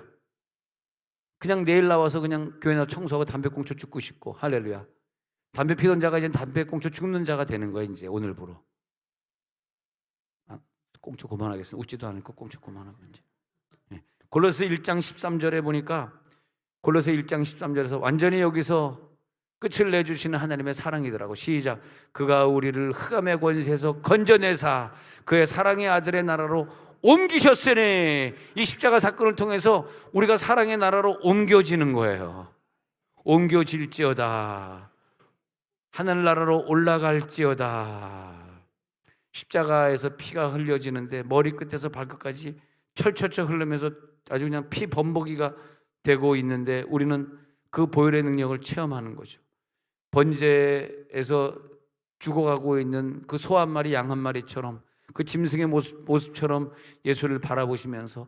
그냥 내일 나와서 그냥 교회나 청소하고 담배꽁초 죽고 싶고, 할렐루야, 담배 피던 자가 이제 담배꽁초 죽는 자가 되는 거야. 이제 오늘부로. 꽁초 그만하겠습니다. 웃지도 않고 꽁초 그만하고. 이제 골로새 1장 13절에 보니까, 골로새 1장 13절에서 완전히 여기서 끝을 내주시는 하나님의 사랑이더라고. 시작. 그가 우리를 흑암의 권세에서 건져내사 그의 사랑의 아들의 나라로 옮기셨으니, 이 십자가 사건을 통해서 우리가 사랑의 나라로 옮겨지는 거예요. 옮겨질지어다. 하늘나라로 올라갈지어다. 십자가에서 피가 흘려지는데 머리끝에서 발끝까지 철철철 흐르면서 아주 그냥 피 범벅이가 되고 있는데, 우리는 그 보혈의 능력을 체험하는 거죠. 번제에서 죽어가고 있는 그 소 한 마리 양 한 마리처럼, 그 짐승의 모습처럼 예수를 바라보시면서,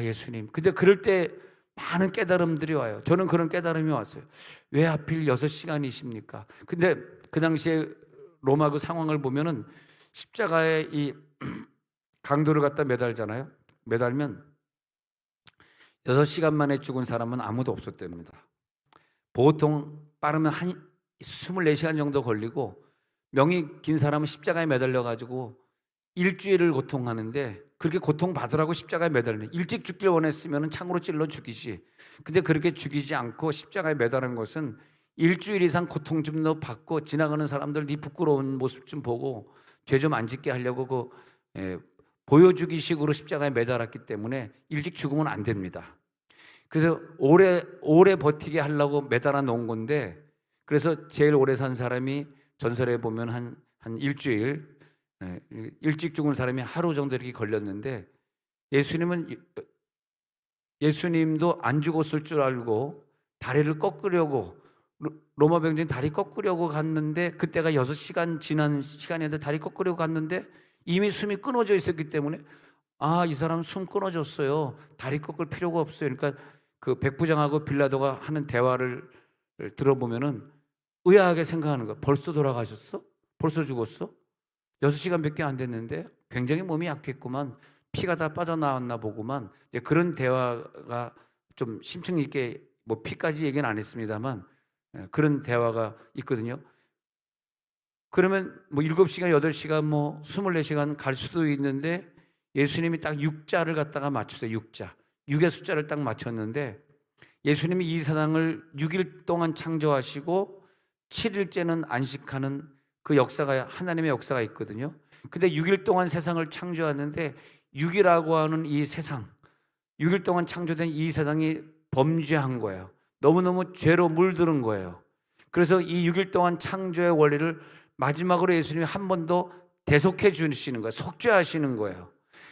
예수님. 근데 그럴 때 많은 깨달음들이 와요. 저는 그런 깨달음이 왔어요. 왜 하필 6시간이십니까? 근데 그 당시에 로마 그 상황을 보면은 십자가에 이 강도를 갖다 매달잖아요. 매달면 6시간 만에 죽은 사람은 아무도 없었답니다. 보통 빠르면 한 24시간 정도 걸리고, 명이 긴 사람은 십자가에 매달려가지고 일주일을 고통하는데, 그렇게 고통받으라고 십자가에 매달리는, 일찍 죽길 원했으면 창으로 찔러 죽이지. 근데 그렇게 죽이지 않고 십자가에 매달은 것은 일주일 이상 고통 좀 더 받고, 지나가는 사람들 네 부끄러운 모습 좀 보고 죄 좀 안 짓게 하려고 보여주기 식으로 십자가에 매달았기 때문에 일찍 죽으면 안 됩니다. 그래서 오래 버티게 하려고 매달아 놓은 건데, 그래서 제일 오래 산 사람이 전설에 보면 한 한 일주일 일찍 죽은 사람이 하루 정도 이렇게 걸렸는데 예수님도 안 죽었을 줄 알고 다리를 꺾으려고 로마 병정이 다리 꺾으려고 갔는데 그때가 6시간 지난 시간인데 다리 꺾으려고 갔는데 이미 숨이 끊어져 있었기 때문에 이 사람 숨 끊어졌어요. 다리 꺾을 필요가 없어요. 그러니까 그 백부장하고 빌라도가 하는 대화를 들어보면은 의아하게 생각하는 거야. 벌써 돌아가셨어? 벌써 죽었어? 6시간밖에 안 됐는데 굉장히 몸이 약했구만. 피가 다 빠져나왔나 보구만. 이제 그런 대화가 좀 심층 있게 뭐 피까지 얘기는 안 했습니다만 그런 대화가 있거든요. 그러면 뭐 7시간, 8시간, 뭐 24시간 갈 수도 있는데 예수님이 딱 6자를 갖다가 맞추세요. 6자. 6의 숫자를 딱 맞췄는데 예수님이 이 세상을 6일 동안 창조하시고 7일째는 안식하는 그 역사가 하나님의 역사가 있거든요. 근데 6일 동안 세상을 창조하는데 6이라고 하는 이 세상, 6일 동안 창조된 이 세상이 범죄한 거예요. 너무너무 죄로 물들은 거예요. 그래서 이 6일 동안 창조의 원리를 마지막으로 예수님이 한 번 더 대속해 주시는 거예요. 속죄하시는 거예요.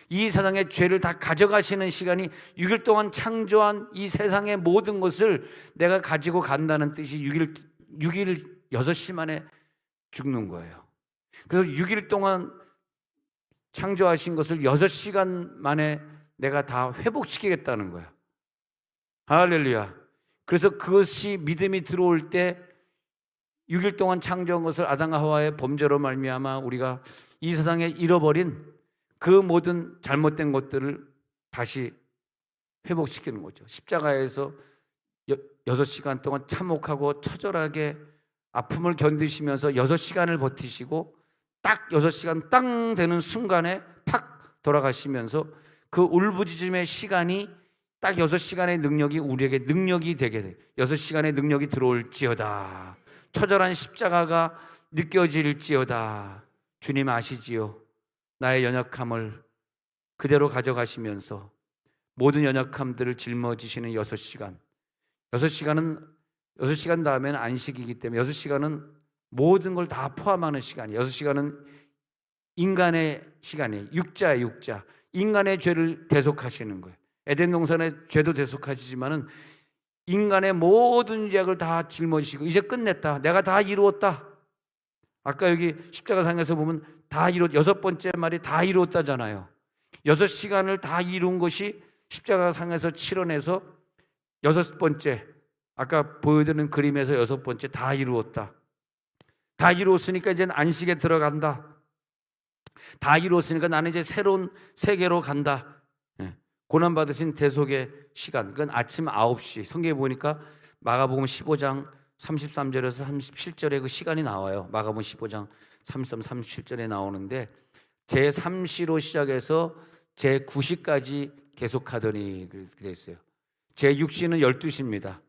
이 세상의 죄를 다 가져가시는 시간이 6일 동안 창조한 이 세상의 모든 것을 내가 가지고 간다는 뜻이 6일 6시 만에 죽는 거예요. 그래서 6일 동안 창조하신 것을 6시간 만에 내가 다 회복시키겠다는 거예요. 할렐루야. 그래서 그것이 믿음이 들어올 때 6일 동안 창조한 것을 아담과 하와의 범죄로 말미암아 우리가 이 세상에 잃어버린 그 모든 잘못된 것들을 다시 회복시키는 거죠. 십자가에서 6시간 동안 참혹하고 처절하게 아픔을 견디시면서 6시간을 버티시고 딱 6시간 땅 되는 순간에 팍 돌아가시면서 그 울부짖음의 시간이 딱 6시간의 능력이 우리에게 능력이 되게 돼. 6시간의 능력이 들어올지어다. 처절한 십자가가 느껴질지어다. 주님 아시지요? 나의 연약함을 그대로 가져가시면서 모든 연약함들을 짊어지시는 6시간. 6시간 다음에는 안식이기 때문에 6시간은 모든 걸 다 포함하는 시간이에요. 6시간은 인간의 시간이에요. 육자. 인간의 죄를 대속하시는 거예요. 에덴 동산의 죄도 대속하시지만은 인간의 모든 죄악을 다 짊어지시고 이제 끝냈다. 내가 다 이루었다. 아까 여기 십자가상에서 보면 다 여섯 번째 말이 다 이루었다잖아요. 6시간을 다 이룬 것이 십자가상에서 치러내서 6번째, 아까 보여드리는 그림에서 6번째 다 이루었다. 다 이루었으니까 이제 안식에 들어간다. 다 이루었으니까 나는 이제 새로운 세계로 간다. 고난받으신 대속의 시간, 그건 아침 9시. 성경에 보니까 마가복음 15장 33절에서 37절에 그 시간이 나와요. 마가복음 15장 33, 37절에 나오는데 제3시로 시작해서 제9시까지 계속하더니 그렇게 돼 있어요. 제6시는 12시입니다.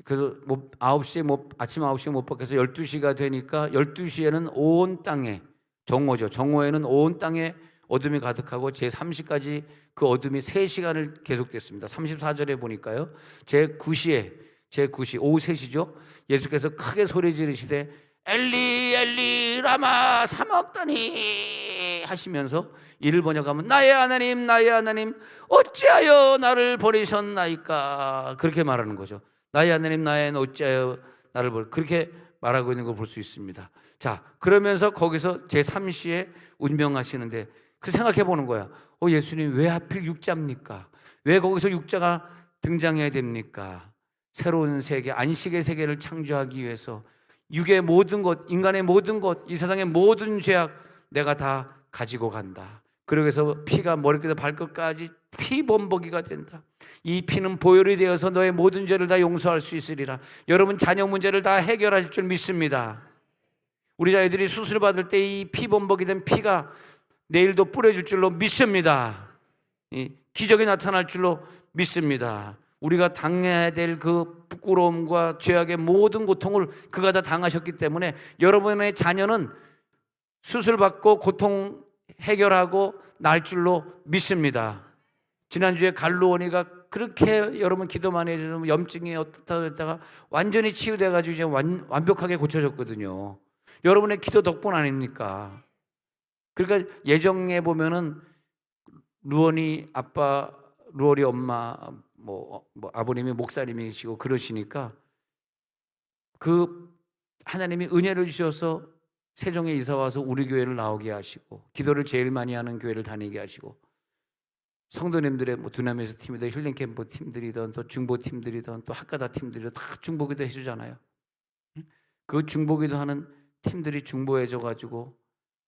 그래서 9시에 아침 9시에 못 받겠어 12시가 되니까 12시에는 온 땅에 정오죠. 정오에는 온 땅에 어둠이 가득하고 제3시까지 그 어둠이 3시간을 계속됐습니다. 34절에 보니까요. 제9시 오후 3시죠. 예수께서 크게 소리 지르시되 엘리 엘리 라마 사막다니 하시면서 이를 번역하면 나의 하나님 어찌하여 나를 버리셨나이까 그렇게 말하는 거죠. 나의 하나님 어찌하여 나를 그렇게 말하고 있는 걸 볼 수 있습니다. 자, 그러면서 거기서 제3시에 운명하시는데 그 생각해 보는 거야. 예수님 왜 하필 육자입니까? 왜 거기서 육자가 등장해야 됩니까? 새로운 세계, 안식의 세계를 창조하기 위해서 육의 모든 것, 인간의 모든 것, 이 세상의 모든 죄악 내가 다 가지고 간다. 그러고서 피가 머리끝에서 발끝까지 피범벅이가 된다. 이 피는 보혈이 되어서 너의 모든 죄를 다 용서할 수 있으리라. 여러분 자녀 문제를 다 해결하실 줄 믿습니다. 우리 자녀들이 수술 받을 때 이 피범벅이 된 피가 내일도 뿌려질 줄로 믿습니다. 기적이 나타날 줄로 믿습니다. 우리가 당해야 될 그 부끄러움과 죄악의 모든 고통을 그가 다 당하셨기 때문에 여러분의 자녀는 수술받고 고통 해결하고 날 줄로 믿습니다. 지난주에 갈루원이가 그렇게 여러분 기도 많이 해줘서 염증이 어떻다 했다가 완전히 치유돼가지고 이제 완벽하게 고쳐졌거든요. 여러분의 기도 덕분 아닙니까? 그러니까 예정에 보면은 루언이 아빠, 루얼이 엄마, 뭐 아버님이 목사님이시고 그러시니까 그 하나님이 은혜를 주셔서 세종에 이사 와서 우리 교회를 나오게 하시고 기도를 제일 많이 하는 교회를 다니게 하시고 성도님들의 뭐 두나미에서 팀이든 힐링 캠프 팀들이든 또 중보 팀들이든 또 학가다 팀들이든 다 중보기도 해주잖아요. 그 중보기도 하는 팀들이 중보해줘 가지고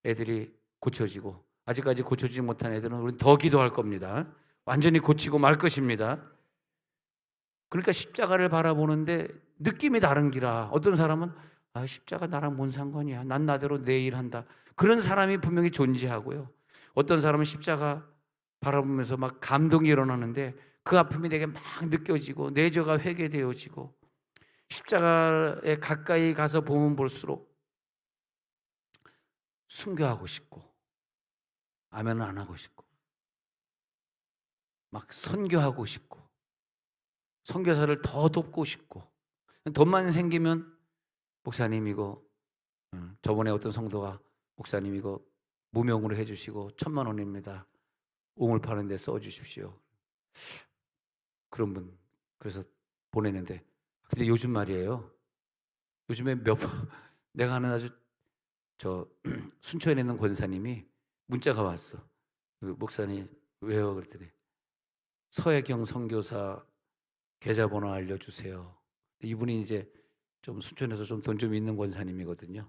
애들이 고쳐지고 아직까지 고쳐지지 못한 애들은 우리는 더 기도할 겁니다. 완전히 고치고 말 것입니다. 그러니까 십자가를 바라보는데 느낌이 다른 기라. 어떤 사람은 십자가 나랑 뭔 상관이야. 난 나대로 내 일 한다. 그런 사람이 분명히 존재하고요. 어떤 사람은 십자가 바라보면서 막 감동이 일어나는데 그 아픔이 내게 막 느껴지고 내 죄가 회개되어지고 십자가에 가까이 가서 보면 볼수록 순교하고 싶고 아멘은 안 하고 싶고 막 선교하고 싶고 선교사를 더 돕고 싶고 돈만 생기면 목사님 이거 저번에 어떤 성도가 목사님 이거 무명으로 해주시고 1,000,000원입니다. 옹을 파는데 써주십시오. 그런 분 그래서 보냈는데 근데 요즘 말이에요. 요즘에 몇 번 내가 아는 아주 저 순천에 있는 권사님이 문자가 왔어. 그 목사님 왜요? 그랬더니 서혜경 선교사 계좌번호 알려주세요. 이분이 이제 좀 순천에서 좀 돈 좀 있는 권사님이거든요.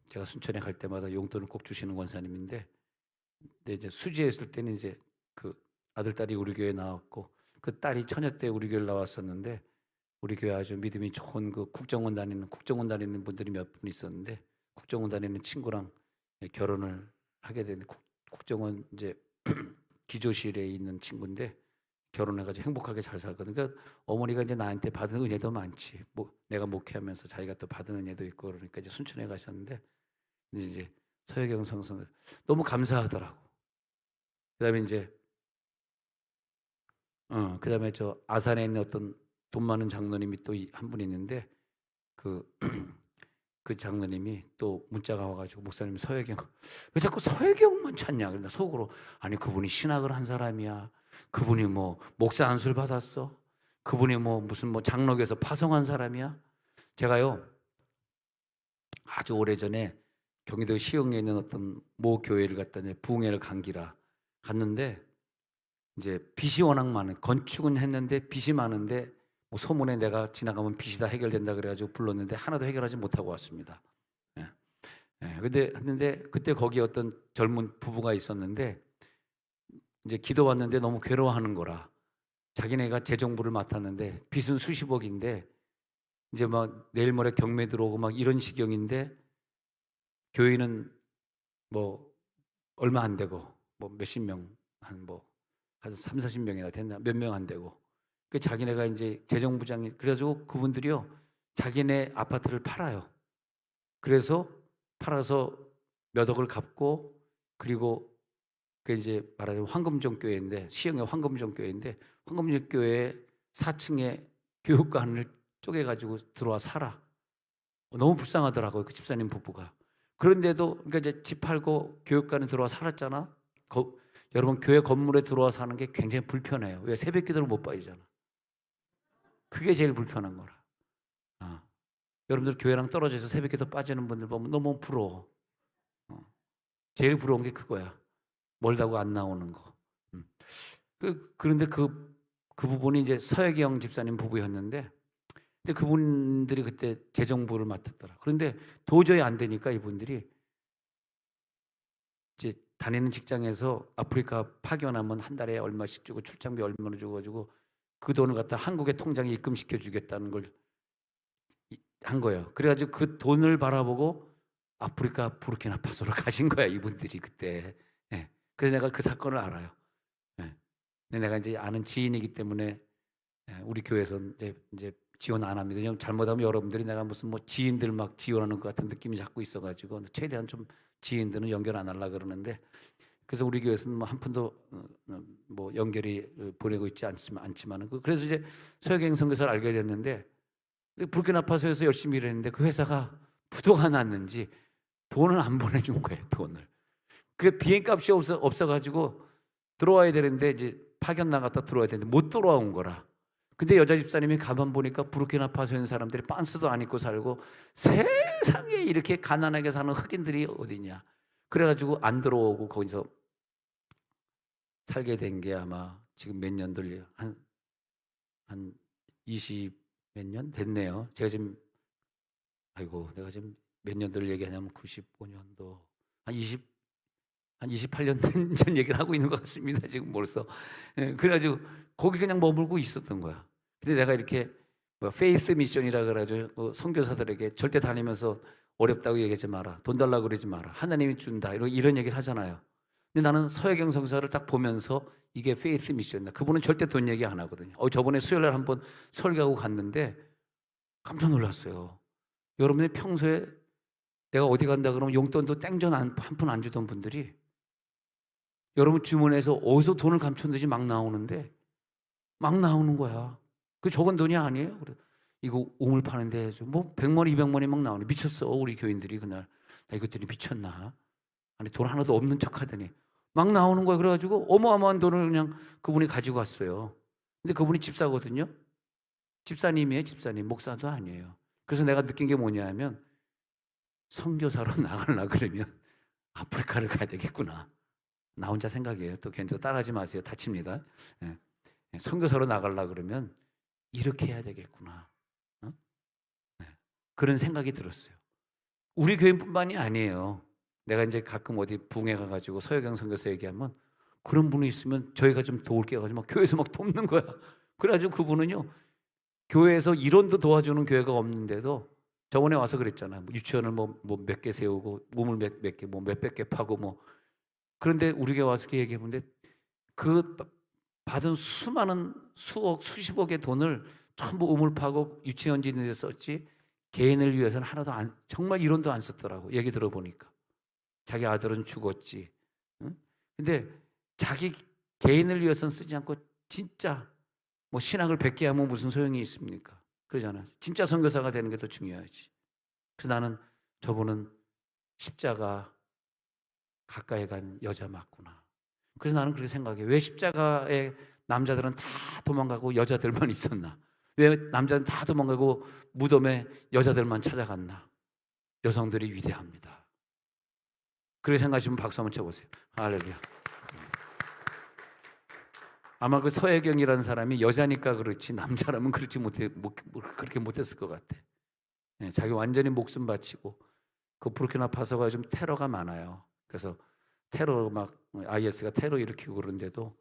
제가 순천에 갈 때마다 용돈을 꼭 주시는 권사님인데, 근데 이제 수지했을 때는 이제 그 아들 딸이 우리 교회 나왔고 그 딸이 처녀 때 우리 교회 나왔었는데 우리 교회 아주 믿음이 좋은 그 국정원 다니는 분들이 몇 분 있었는데 국정원 다니는 친구랑 결혼을 하게 됐는데 국정원 이제 기조실에 있는 친구인데 결혼해가지고 행복하게 잘 살거든. 그러니까 어머니가 이제 나한테 받은 은혜도 많지. 뭐 내가 목회하면서 자기가 또 받은 은혜도 있고 그러니까 이제 순천에 가셨는데 이제 서혜경 성성 너무 감사하더라고. 그다음에 이제 그다음에 저 아산에 있는 어떤 돈 많은 장로님이 또 한 분 있는데 그 그 장로님이 또 문자가 와가지고 목사님 서혜경 왜 자꾸 서혜경만 찾냐? 그런다 속으로 아니 그분이 신학을 한 사람이야. 그분이 뭐 목사 안수를 받았어. 그분이 뭐 무슨 뭐 장로교에서 파송한 사람이야. 제가요 아주 오래전에 경기도 시흥에 있는 어떤 모 교회를 갔다 부흥회를 간기라 갔는데 이제 빚이 워낙 많은 건축은 했는데 빚이 많은데 뭐 소문에 내가 지나가면 빚이 다 해결된다 그래가지고 불렀는데 하나도 해결하지 못하고 왔습니다. 예. 예. 근데 그때 거기 어떤 젊은 부부가 있었는데 이제 기도 왔는데 너무 괴로워하는 거라 자기네가 재정부를 맡았는데 빚은 수십억인데 이제 막 내일 모레 경매 들어오고 막 이런 시경인데 교인은 뭐 얼마 안 되고 뭐 몇십 명 한 3, 40명이나 됐나 몇 명 안 되고 그 자기네가 이제 재정부장이 그래가지고 그분들이요 자기네 아파트를 팔아요. 그래서 팔아서 몇 억을 갚고 그리고 그 이제 말하자면 황금종 교회인데 시흥의 황금종 교회인데 황금종 교회 4층에 교육관을 쪼개가지고 들어와 살아. 너무 불쌍하더라고요 그 집사님 부부가. 그런데도 그러니까 이제 집 팔고 교육관에 들어와 살았잖아. 여러분 교회 건물에 들어와 사는 게 굉장히 불편해요. 왜 새벽기도를 못 빠지잖아. 그게 제일 불편한 거라. 여러분들 교회랑 떨어져서 새벽기도 빠지는 분들 보면 너무 부러워. 제일 부러운 게 그거야. 멀다고 안 나오는 거. 그런데 그 부분이 이제 서혜경 집사님 부부였는데, 근데 그분들이 그때 재정부를 맡았더라. 그런데 도저히 안 되니까 이분들이 이제 다니는 직장에서 아프리카 파견하면 한 달에 얼마씩 주고 출장비 얼마나 줘가지고 그 돈을 갖다 한국의 통장에 입금시켜 주겠다는 걸 한 거예요. 그래가지고 그 돈을 바라보고 아프리카 부르키나파소로 가신 거야 이분들이 그때. 예. 그래서 내가 그 사건을 알아요. 예. 근데 내가 이제 아는 지인이기 때문에 우리 교회에서 이제 지원 안 합니다. 왜냐면 잘못하면 여러분들이 내가 무슨 뭐 지인들 막 지원하는 것 같은 느낌이 자꾸 있어가지고 최대한 좀 지인들은 연결 안 하려 그러는데 그래서 우리 교회에서는 뭐 한 푼도 뭐 연결이 보내고 있지 않지만은 그래서 이제 서혜경 선교사를 알게 됐는데 부르키나파소에서 열심히 일했는데 그 회사가 부도가 났는지 돈을 안 보내준 거예요, 돈을. 그 비행값이 없어가지고 들어와야 되는데 이제 파견 나갔다 들어와야 되는데 못 들어온 거라. 근데 여자 집사님이 가만 보니까 부르키나파소 있는 사람들이 빤스도 안 입고 살고 세상에 이렇게 가난하게 사는 흑인들이 어디냐. 그래가지고 안 들어오고 거기서 살게 된 게 아마 지금 몇 년 돌려 한 20 몇 년 됐네요. 제가 지금 내가 지금 몇 년도를 얘기하냐면 95년도 한 28년 전 얘기를 하고 있는 것 같습니다. 지금 벌써. 그래가지고 거기 그냥 머물고 있었던 거야. 근데 내가 이렇게 페이스 미션이라 그래가지고 선교사들에게 절대 다니면서 어렵다고 얘기하지 마라. 돈 달라고 그러지 마라. 하나님이 준다. 이런 얘기를 하잖아요. 근데 나는 서혜경 선교사를 딱 보면서 이게 페이스 미션이다. 그분은 절대 돈 얘기 안 하거든요. 저번에 수요일날 한번 설교하고 갔는데 깜짝 놀랐어요. 여러분이 평소에 내가 어디 간다 그러면 용돈도 땡전 한 푼 안 주던 분들이 여러분 주머니에서 어디서 돈을 감췄는지 막 나오는데 막 나오는 거야. 그 적은 돈이 아니에요. 그래. 이거 우물 파는데 뭐 100만 200만이 막 나오네. 미쳤어. 우리 교인들이 그날. 나 이것들이 미쳤나? 아니 돈 하나도 없는 척 하더니 막 나오는 거야. 그래가지고 어마어마한 돈을 그냥 그분이 가지고 왔어요. 근데 그분이 집사거든요. 집사님이에요. 집사님. 목사도 아니에요. 그래서 내가 느낀 게 뭐냐면 선교사로 나가려고 그러면 아프리카를 가야 되겠구나. 나 혼자 생각이에요. 또 괜히 따라하지 마세요. 다칩니다. 선교사로 나가려고 그러면 이렇게 해야 되겠구나. 그런 생각이 들었어요. 우리 교인뿐만이 아니에요. 내가 이제 가끔 어디 부흥회 가가지고 서혜경 선교사 얘기하면 그런 분이 있으면 저희가 좀 도울게 해가지고 막 교회에서 막 돕는 거야. 그래가지고 그분은요 교회에서 이론도 도와주는 교회가 없는데도 저번에 와서 그랬잖아요. 유치원을 뭐 몇 개 세우고 우물 몇 개 뭐 몇백 개 파고 뭐 그런데 우리 교회 와서 이렇게 얘기해 보는데 그 받은 수많은 수억 수십억의 돈을 전부 우물 파고 유치원 짓는 데 썼지 개인을 위해서는 하나도 정말 이론도 안 썼더라고. 얘기 들어보니까 자기 아들은 죽었지. 응? 근데 자기 개인을 위해서는 쓰지 않고 진짜 뭐 신학을 100개 하면 무슨 소용이 있습니까? 그러잖아. 진짜 선교사가 되는 게 더 중요하지. 그래서 나는 저분은 십자가 가까이 간 여자 맞구나. 그래서 나는 그렇게 생각해. 왜 십자가에 남자들은 다 도망가고 여자들만 있었나? 왜 남자는 다 도망가고 무덤에 여자들만 찾아갔나? 여성들이 위대합니다. 그렇게 생각하시면 박수 한번 쳐보세요. 할렐루야. 아마 그 서혜경이라는 사람이 여자니까 그렇지 남자라면 그렇게 못했을 것 같아. 자기 완전히 목숨 바치고 그 부르키나파소가 좀 테러가 많아요. 그래서 테러 막 IS가 테러 일으키고 그런데도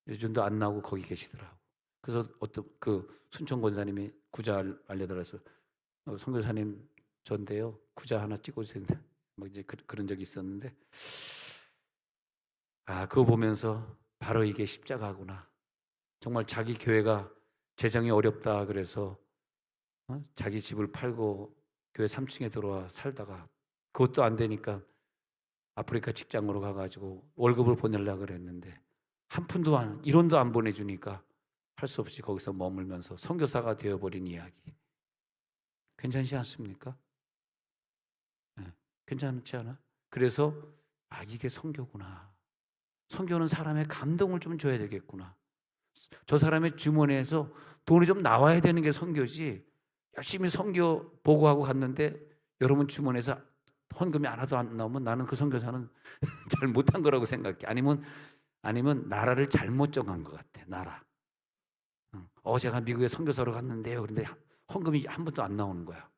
요즘도 안 나오고 거기 계시더라고. 그래서 어떤 그 순천 권사님이 구자 알려달라서 선교사님 전데요 구자 하나 찍어주세요. 막 이제 그런 적이 있었는데 그거 보면서 바로 이게 십자가구나. 정말 자기 교회가 재정이 어렵다 그래서 자기 집을 팔고 교회 3층에 들어와 살다가 그것도 안 되니까 아프리카 직장으로 가가지고 월급을 보내려고 그랬는데 한 푼도 일원도 안 보내주니까 할 수 없이 거기서 머물면서 선교사가 되어버린 이야기. 괜찮지 않습니까? 괜찮지 않아? 그래서 이게 선교구나. 선교는 사람의 감동을 좀 줘야 되겠구나. 저 사람의 주머니에서 돈이 좀 나와야 되는 게 선교지. 열심히 선교 보고하고 갔는데 여러분 주머니에서 헌금이 하나도 안 나오면 나는 그 선교사는 잘 못한 거라고 생각해. 아니면 나라를 잘못 정한 것 같아. 나라. 제가 미국에 선교사로 갔는데요. 그런데 헌금이 한 번도 안 나오는 거야.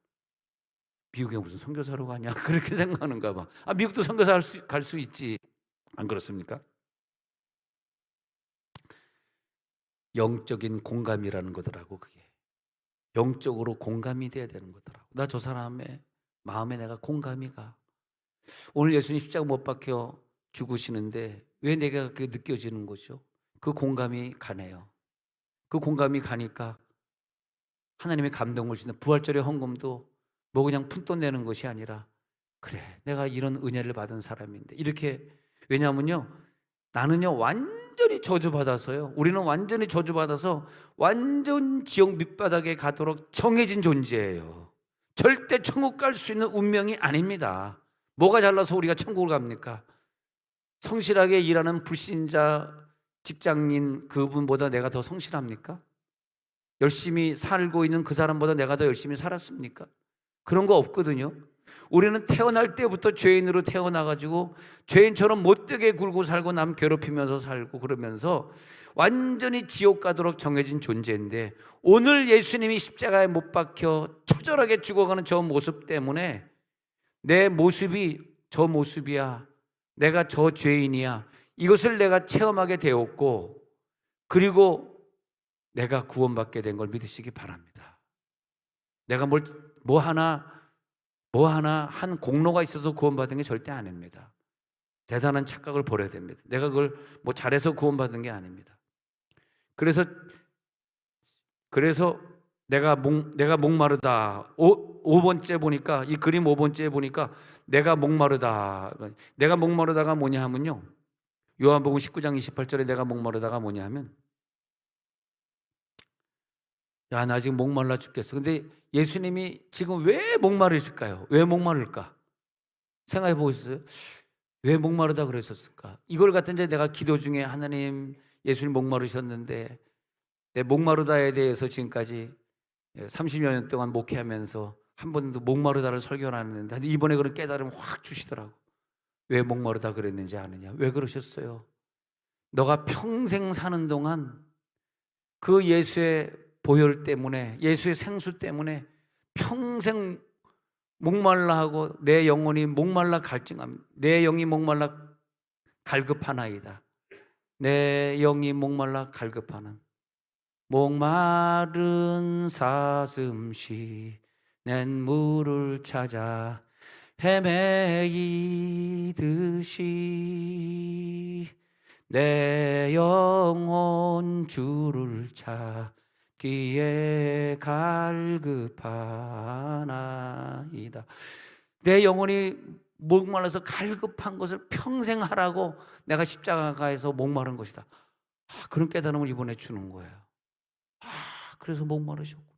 미국에 무슨 선교사로 가냐? 그렇게 생각하는가 봐. 미국도 선교사 갈 수 있지. 안 그렇습니까? 영적인 공감이라는 거더라고 그게. 영적으로 공감이 돼야 되는 거더라고. 나 저 사람의 마음에 내가 공감이 가. 오늘 예수님 십자가 못 박혀 죽으시는데 왜 내가 그게 느껴지는 거죠? 그 공감이 가네요. 그 공감이 가니까 하나님의 감동을 주는 부활절의 헌금도 뭐 그냥 푼돈 내는 것이 아니라 그래 내가 이런 은혜를 받은 사람인데 이렇게. 왜냐하면요 나는요 완전히 저주받아서요. 우리는 완전히 저주받아서 완전 지옥 밑바닥에 가도록 정해진 존재예요. 절대 천국 갈 수 있는 운명이 아닙니다. 뭐가 잘나서 우리가 천국을 갑니까? 성실하게 일하는 불신자 직장인 그분보다 내가 더 성실합니까? 열심히 살고 있는 그 사람보다 내가 더 열심히 살았습니까? 그런 거 없거든요. 우리는 태어날 때부터 죄인으로 태어나가지고 죄인처럼 못되게 굴고 살고 남 괴롭히면서 살고 그러면서 완전히 지옥 가도록 정해진 존재인데, 오늘 예수님이 십자가에 못 박혀 처절하게 죽어가는 저 모습 때문에 내 모습이 저 모습이야, 내가 저 죄인이야, 이것을 내가 체험하게 되었고, 그리고 내가 구원받게 된 걸 믿으시기 바랍니다. 내가 뭐 하나 한 공로가 있어서 구원받은 게 절대 아닙니다. 대단한 착각을 버려야 됩니다. 내가 그걸 뭐 잘해서 구원받은 게 아닙니다. 그래서 내가 목마르다. 5번째 보니까, 이 그림 5번째 보니까 내가 목마르다. 내가 목마르다가 뭐냐 하면요, 요한복음 19장 28절에 내가 목마르다가 뭐냐 하면, 야, 나 지금 목말라 죽겠어. 근데 예수님이 지금 왜 목마르실까요? 왜 목마를까? 생각해 보셨어요? 왜 목마르다 그러셨을까? 이걸 갖다 이제 내가 기도 중에, 하나님, 예수님 목마르셨는데 내 목마르다에 대해서 지금까지 30여 년 동안 목회하면서 한 번도 목마르다를 설교를 안 했는데 이번에 그런 깨달음을 확 주시더라고. 왜 목마르다 그랬는지 아느냐? 왜 그러셨어요? 너가 평생 사는 동안 그 예수의 보혈 때문에, 예수의 생수 때문에 평생 목말라 하고 내 영혼이 목말라 갈증합니다. 내 영이 목말라 갈급하나이다. 내 영이 목말라 갈급하는, 목마른 사슴 쉬는 물을 찾아 헤매이듯이 내 영혼 주를 찾기에 갈급하나이다. 내 영혼이 목말라서 갈급한 것을 평생 하라고 내가 십자가에서 목마른 것이다. 그런 깨달음을 이번에 주는 거예요. 그래서 목마르셨구나.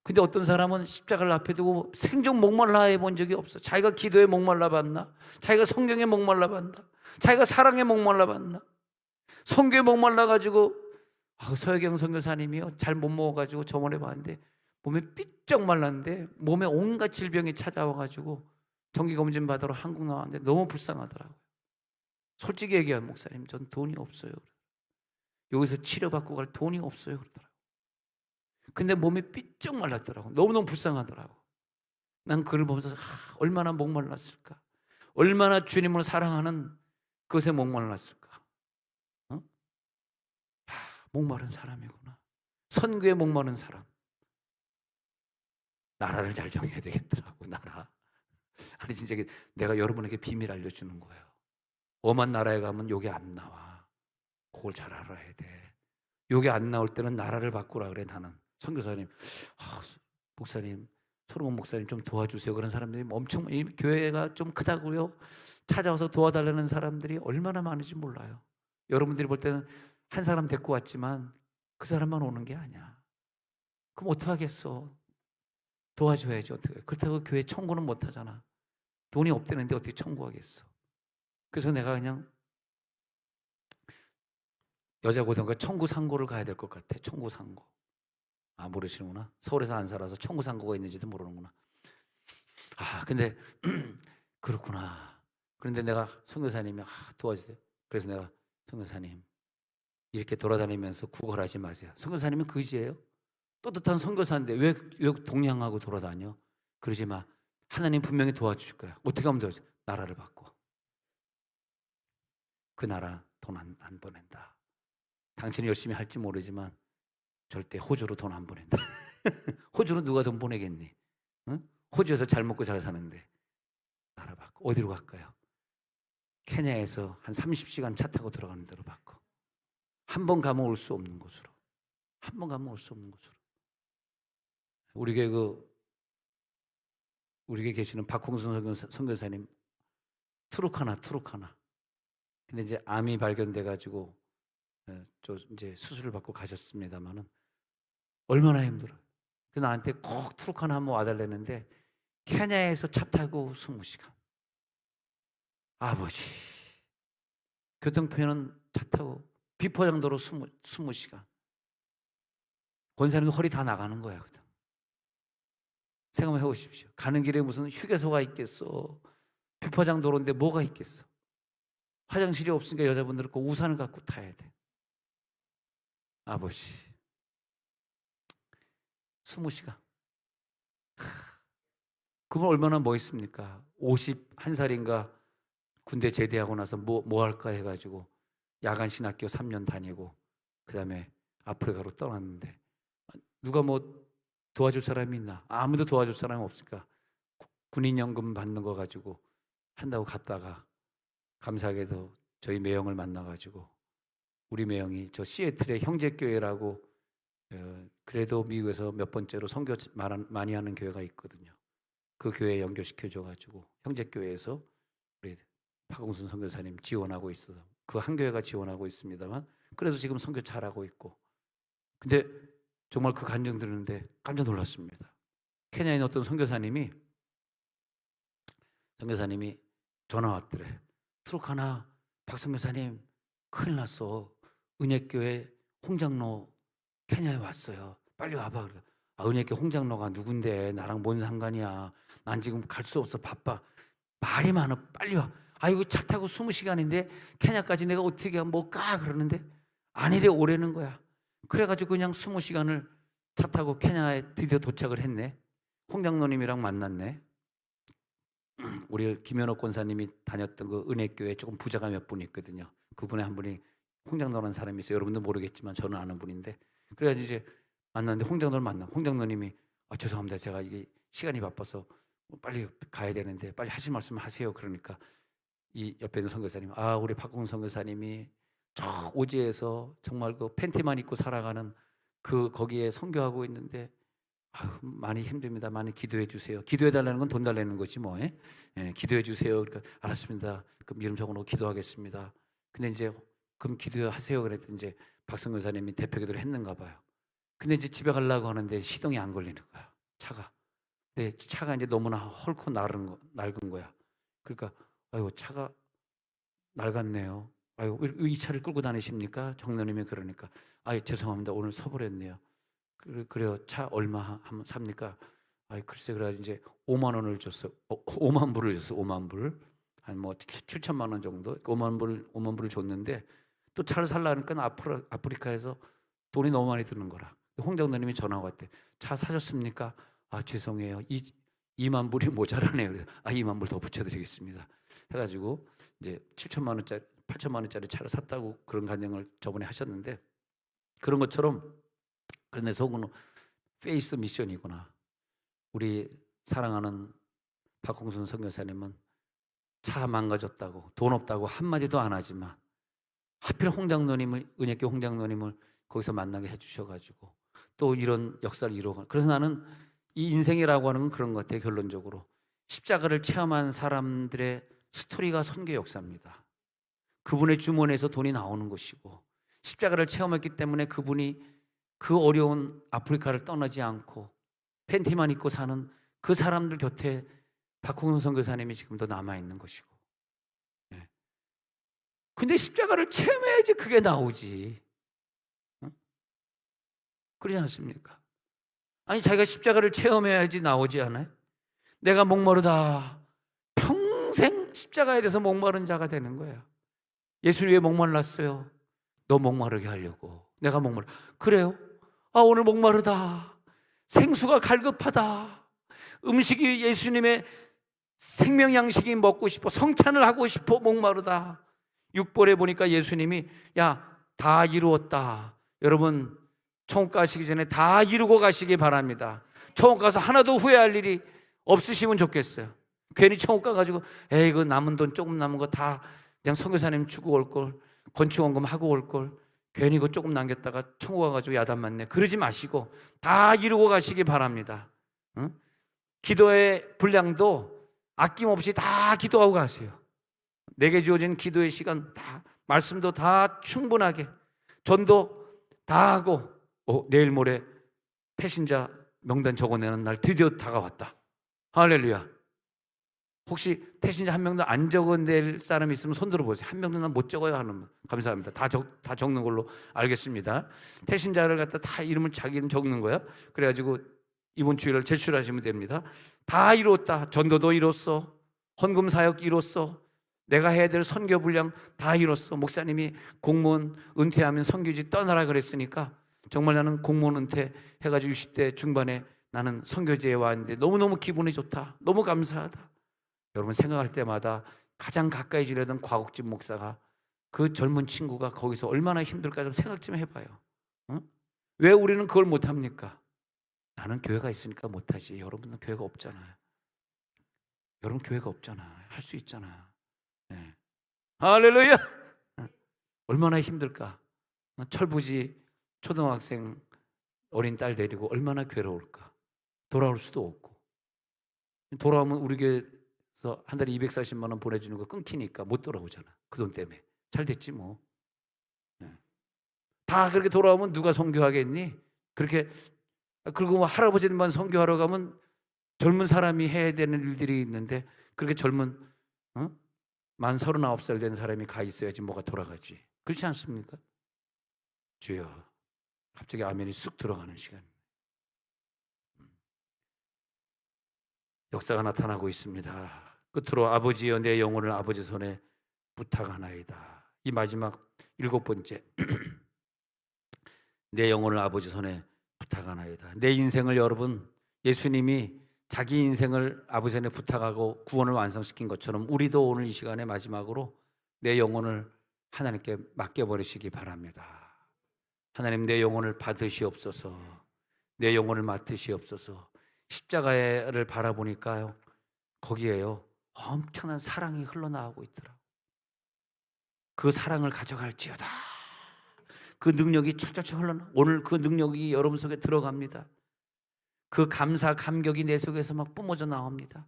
근데 어떤 사람은 십자가를 앞에 두고 생전 목말라 해본 적이 없어. 자기가 기도에 목말라 봤나? 자기가 성경에 목말라 봤나? 자기가 사랑에 목말라 봤나? 성교에 목말라 가지고, 서혜경 선교사님이요, 잘 못 먹어가지고 저번에 봤는데 몸에 삐쩍 말랐는데 몸에 온갖 질병이 찾아와가지고 정기검진 받으러 한국 나왔는데 너무 불쌍하더라고요. 솔직히 얘기하면, 목사님, 전 돈이 없어요. 여기서 치료받고 갈 돈이 없어요. 그러더라고요. 근데 몸이 삐쩍 말랐더라고요. 너무너무 불쌍하더라고요. 난 그걸 보면서 얼마나 목말랐을까? 얼마나 주님을 사랑하는 그것에 목말랐을까? 목마른 사람이구나. 선교에 목마른 사람. 나라를 잘 정해야 되겠더라고. 나라. 아니 진짜 내가 여러분에게 비밀 알려주는 거예요. 엄한 나라에 가면 요게 안 나와. 그걸 잘 알아야 돼. 요게 안 나올 때는 나라를 바꾸라 그래. 나는 선교사님, 목사님, 소로몬 목사님 좀 도와주세요. 그런 사람들이 엄청, 이 교회가 좀 크다고요 찾아와서 도와달라는 사람들이 얼마나 많은지 몰라요. 여러분들이 볼 때는 한 사람 데리고 왔지만 그 사람만 오는 게 아니야. 그럼 어떡하겠어? 도와줘야지. 어떻게? 그렇다고 교회 청구는 못 하잖아. 돈이 없대는데 어떻게 청구하겠어? 그래서 내가 그냥 여자 고등학교 청구상고를 가야 될 것 같아. 청구상고. 모르시는구나. 서울에서 안 살아서 청구상고가 있는지도 모르는구나. 근데 그렇구나. 그런데 내가 선교사님이 도와주세요. 그래서 내가, 선교사님, 이렇게 돌아다니면서 구걸하지 마세요. 선교사님은 그지예요. 떳떳한 선교사인데 왜 동냥하고 돌아다녀? 그러지 마. 하나님 분명히 도와주실 거야. 어떻게 하면 도와줘? 나라를 바꿔. 그 나라 돈 안 보낸다. 당신이 열심히 할지 모르지만 절대 호주로 돈 안 보낸다. 호주로 누가 돈 보내겠니? 응? 호주에서 잘 먹고 잘 사는데. 나라 바꿔. 어디로 갈까요? 케냐에서 한 30시간 차 타고 들어가는 데로 바꿔. 한 번 가면 올 수 없는 곳으로. 한 번 가면 올 수 없는 곳으로. 우리 교회 계시는 박홍순 선교사님, 투르카나. 근데 이제 암이 발견돼 가지고 이제 수술을 받고 가셨습니다만은 얼마나 힘들어요. 그 나한테 꼭 트럭 하나 한번 와달랬는데 케냐에서 차 타고 20시간. 아버지, 교통편은 차 타고 비포장도로 20시간. 권사님도 허리 다 나가는 거야. 생각만 해보십시오. 가는 길에 무슨 휴게소가 있겠어? 비포장도로인데 뭐가 있겠어? 화장실이 없으니까 여자분들은 꼭 우산을 갖고 타야 돼. 아버지, 20시간. 그분 얼마나 멋있습니까? 51살인가 군대 제대하고 나서 뭐 할까 해가지고 야간 신학교 3년 다니고 그 다음에 아프리카로 떠났는데 누가 뭐 도와줄 사람이 있나? 아무도 도와줄 사람이 없으니까 군인연금 받는 거 가지고 한다고 갔다가 감사하게도 저희 매형을 만나가지고 우리 매형이 저 시애틀의 형제교회라고 그래도 미국에서 몇 번째로 선교 많이 하는 교회가 있거든요. 그 교회에 연결시켜줘가지고 형제교회에서 우리 박홍순 선교사님 지원하고 있어서 그 한 교회가 지원하고 있습니다만 그래서 지금 선교 잘하고 있고 근데 정말 그 간증 들었는데 깜짝 놀랐습니다. 케냐에 있는 어떤 선교사님이 전화 왔더래. 트럭 하나 박 선교사님 큰일 났어. 은혜교회 홍장로 케냐에 왔어요. 빨리 와봐. 그래. 은혜교회 홍장로가 누군데 나랑 뭔 상관이야. 난 지금 갈 수 없어. 바빠. 말이 많아. 빨리 와. 이거 차 타고 20시간인데 케냐까지 내가 어떻게 뭐 까 그러는데 아니래 오래는 거야. 그래가지고 그냥 20시간을 차 타고 케냐에 드디어 도착을 했네. 홍장로님이랑 만났네. 우리 김현옥 권사님이 다녔던 그 은혜교회 조금 부자가 몇 분 있거든요. 그분의 한 분이 홍장로라는 사람이 있어요. 여러분도 모르겠지만 저는 아는 분인데 그래가지고 이제 만났는데 홍장로를 만나. 홍장로님이 죄송합니다. 제가 이게 시간이 바빠서 빨리 가야 되는데 빨리 하실 말씀 하세요. 그러니까 이 옆에 있는 선교사님, 우리 박홍 선교사님이 저 오지에서 정말 그 팬티만 입고 살아가는 그 거기에 선교하고 있는데 많이 힘듭니다. 많이 기도해 주세요. 기도해 달라는 건 돈 달라는 거지 뭐. 기도해 주세요. 그러니까 알았습니다. 그럼 이름 적어놓고 기도하겠습니다. 근데 이제 그럼 기도하세요. 그랬더니 이제 박성 교사님이 대표 기도를 했는가 봐요. 근데 이제 집에 가려고 하는데 시동이 안 걸리는 거야. 차가. 근데 차가 이제 너무나 헐고 낡은 거야. 그러니까 아이고 차가 낡았네요. 아이고 이 차를 끌고 다니십니까? 정로님이 그러니까 죄송합니다. 오늘 서버렸네요. 그래요. 차 얼마 하면 삽니까? 글쎄 그래가지고 이제 5만 원을 줬어. 5만 불을 줬어. 5만 불. 한 뭐 7천만 원 정도. 5만 불을 줬는데 또 차를 살라니까 아프리카에서 돈이 너무 많이 드는 거라. 홍장로님이 전화가 왔대. 차 사셨습니까? 죄송해요. 2만 불이 모자라네요. 그래서 2만 불 더 붙여드리겠습니다. 해가지고 이제 7천만 원짜리 8천만 원짜리 차를 샀다고 그런 간증을 저번에 하셨는데 그런 것처럼 그런데 속은 페이스 미션이구나. 우리 사랑하는 박홍순 선교사님은 차 망가졌다고 돈 없다고 한마디도 안 하지만 하필 은혜교 홍장로님을 거기서 만나게 해주셔가지고 또 이런 역사를 이루고 그래서 나는 이 인생이라고 하는 건 그런 것 같아요. 결론적으로 십자가를 체험한 사람들의 스토리가 선교 역사입니다. 그분의 주머니에서 돈이 나오는 것이고 십자가를 체험했기 때문에 그분이 그 어려운 아프리카를 떠나지 않고 팬티만 입고 사는 그 사람들 곁에 박홍순 선교사님이 지금도 남아있는 것이고 근데 십자가를 체험해야지 그게 나오지. 그러지 않습니까? 자기가 십자가를 체험해야지 나오지 않아요? 내가 목마르다. 평생 십자가에 대해서 목마른 자가 되는 거야. 예수님 왜 목말랐어요? 너 목마르게 하려고. 내가 목마르. 그래요? 오늘 목마르다. 생수가 갈급하다. 음식이 예수님의 생명 양식이 먹고 싶어. 성찬을 하고 싶어. 목마르다. 6절에 보니까 예수님이 다 이루었다. 여러분 천국 가시기 전에 다 이루고 가시기 바랍니다. 천국 가서 하나도 후회할 일이 없으시면 좋겠어요. 괜히 천국 가가지고 그 남은 돈 조금 남은 거 다 그냥 선교사님 주고 올걸, 건축원금 하고 올걸, 괜히 그거 조금 남겼다가 천국 가가지고 야단 맞네. 그러지 마시고 다 이루고 가시기 바랍니다. 기도의 분량도 아낌없이 다 기도하고 가세요. 내게 주어진 기도의 시간 다, 말씀도 다 충분하게, 전도 다 하고 내일 모레 태신자 명단 적어내는 날 드디어 다가왔다. 할렐루야. 혹시 태신자 한 명도 안 적어낼 사람이 있으면 손 들어보세요. 한 명도 난 못 적어요 하는 분. 감사합니다. 다 적는 걸로 알겠습니다. 태신자를 갖다 다 이름을 자기 이름 적는 거야. 그래가지고 이번 주일을 제출하시면 됩니다. 다 이뤘다. 전도도 이뤘어. 헌금 사역 이뤘어. 내가 해야 될 선교 분량 다 이뤘어. 목사님이 공무원 은퇴하면 선교지 떠나라 그랬으니까 정말 나는 공무원 은퇴 해가지고 60대 중반에 나는 선교지에 왔는데 너무너무 기분이 좋다. 너무 감사하다. 여러분 생각할 때마다 가장 가까이 지내던 과국집 목사가 그 젊은 친구가 거기서 얼마나 힘들까 좀 생각 좀 해봐요. 어? 왜 우리는 그걸 못합니까? 나는 교회가 있으니까 못하지. 여러분은 교회가 없잖아요. 여러분 교회가 없잖아. 할 수 있잖아. 네. 할렐루야. 얼마나 힘들까. 철부지 초등학생 어린 딸 데리고 얼마나 괴로울까. 돌아올 수도 없고. 돌아오면 우리 교회에서 한 달에 240만 원 보내주는 거 끊기니까 못 돌아오잖아. 그 돈 때문에. 잘 됐지 뭐. 네. 다 그렇게 돌아오면 누가 선교하겠니? 그렇게. 그리고 뭐 할아버지들만 선교하러 가면 젊은 사람이 해야 되는 일들이 있는데 그렇게 젊은 만 39살 된 사람이 가 있어야지 뭐가 돌아가지. 그렇지 않습니까? 주여. 갑자기 아멘이 쑥 들어가는 시간. 역사가 나타나고 있습니다. 끝으로 아버지여 내 영혼을 아버지 손에 부탁하나이다. 이 마지막 7번째. 내 영혼을 아버지 손에 부탁하나이다. 내 인생을 여러분 예수님이 자기 인생을 아버지 손에 부탁하고 구원을 완성시킨 것처럼 우리도 오늘 이 시간에 마지막으로 내 영혼을 하나님께 맡겨버리시기 바랍니다. 하나님 내 영혼을 받으시옵소서. 내 영혼을 맡으시옵소서. 십자가를 바라보니까요 거기에요 엄청난 사랑이 흘러나오고 있더라고요. 그 사랑을 가져갈지어다. 그 능력이 철철철 흘러나. 오늘 그 능력이 여러분 속에 들어갑니다. 그 감사 감격이 내 속에서 막 뿜어져 나옵니다.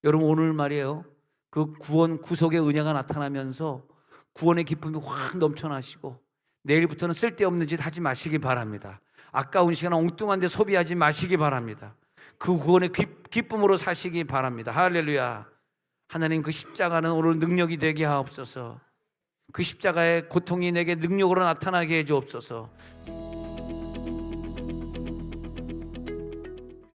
여러분 오늘 말이에요 그 구원 구속의 은혜가 나타나면서 구원의 기쁨이 확 넘쳐나시고 내일부터는 쓸데없는 짓 하지 마시기 바랍니다. 아까운 시간 엉뚱한 데 소비하지 마시기 바랍니다. 그 구원의 기쁨으로 사시기 바랍니다. 할렐루야. 하나님 그 십자가는 오늘 능력이 되게 하옵소서. 그 십자가의 고통이 내게 능력으로 나타나게 해 주옵소서.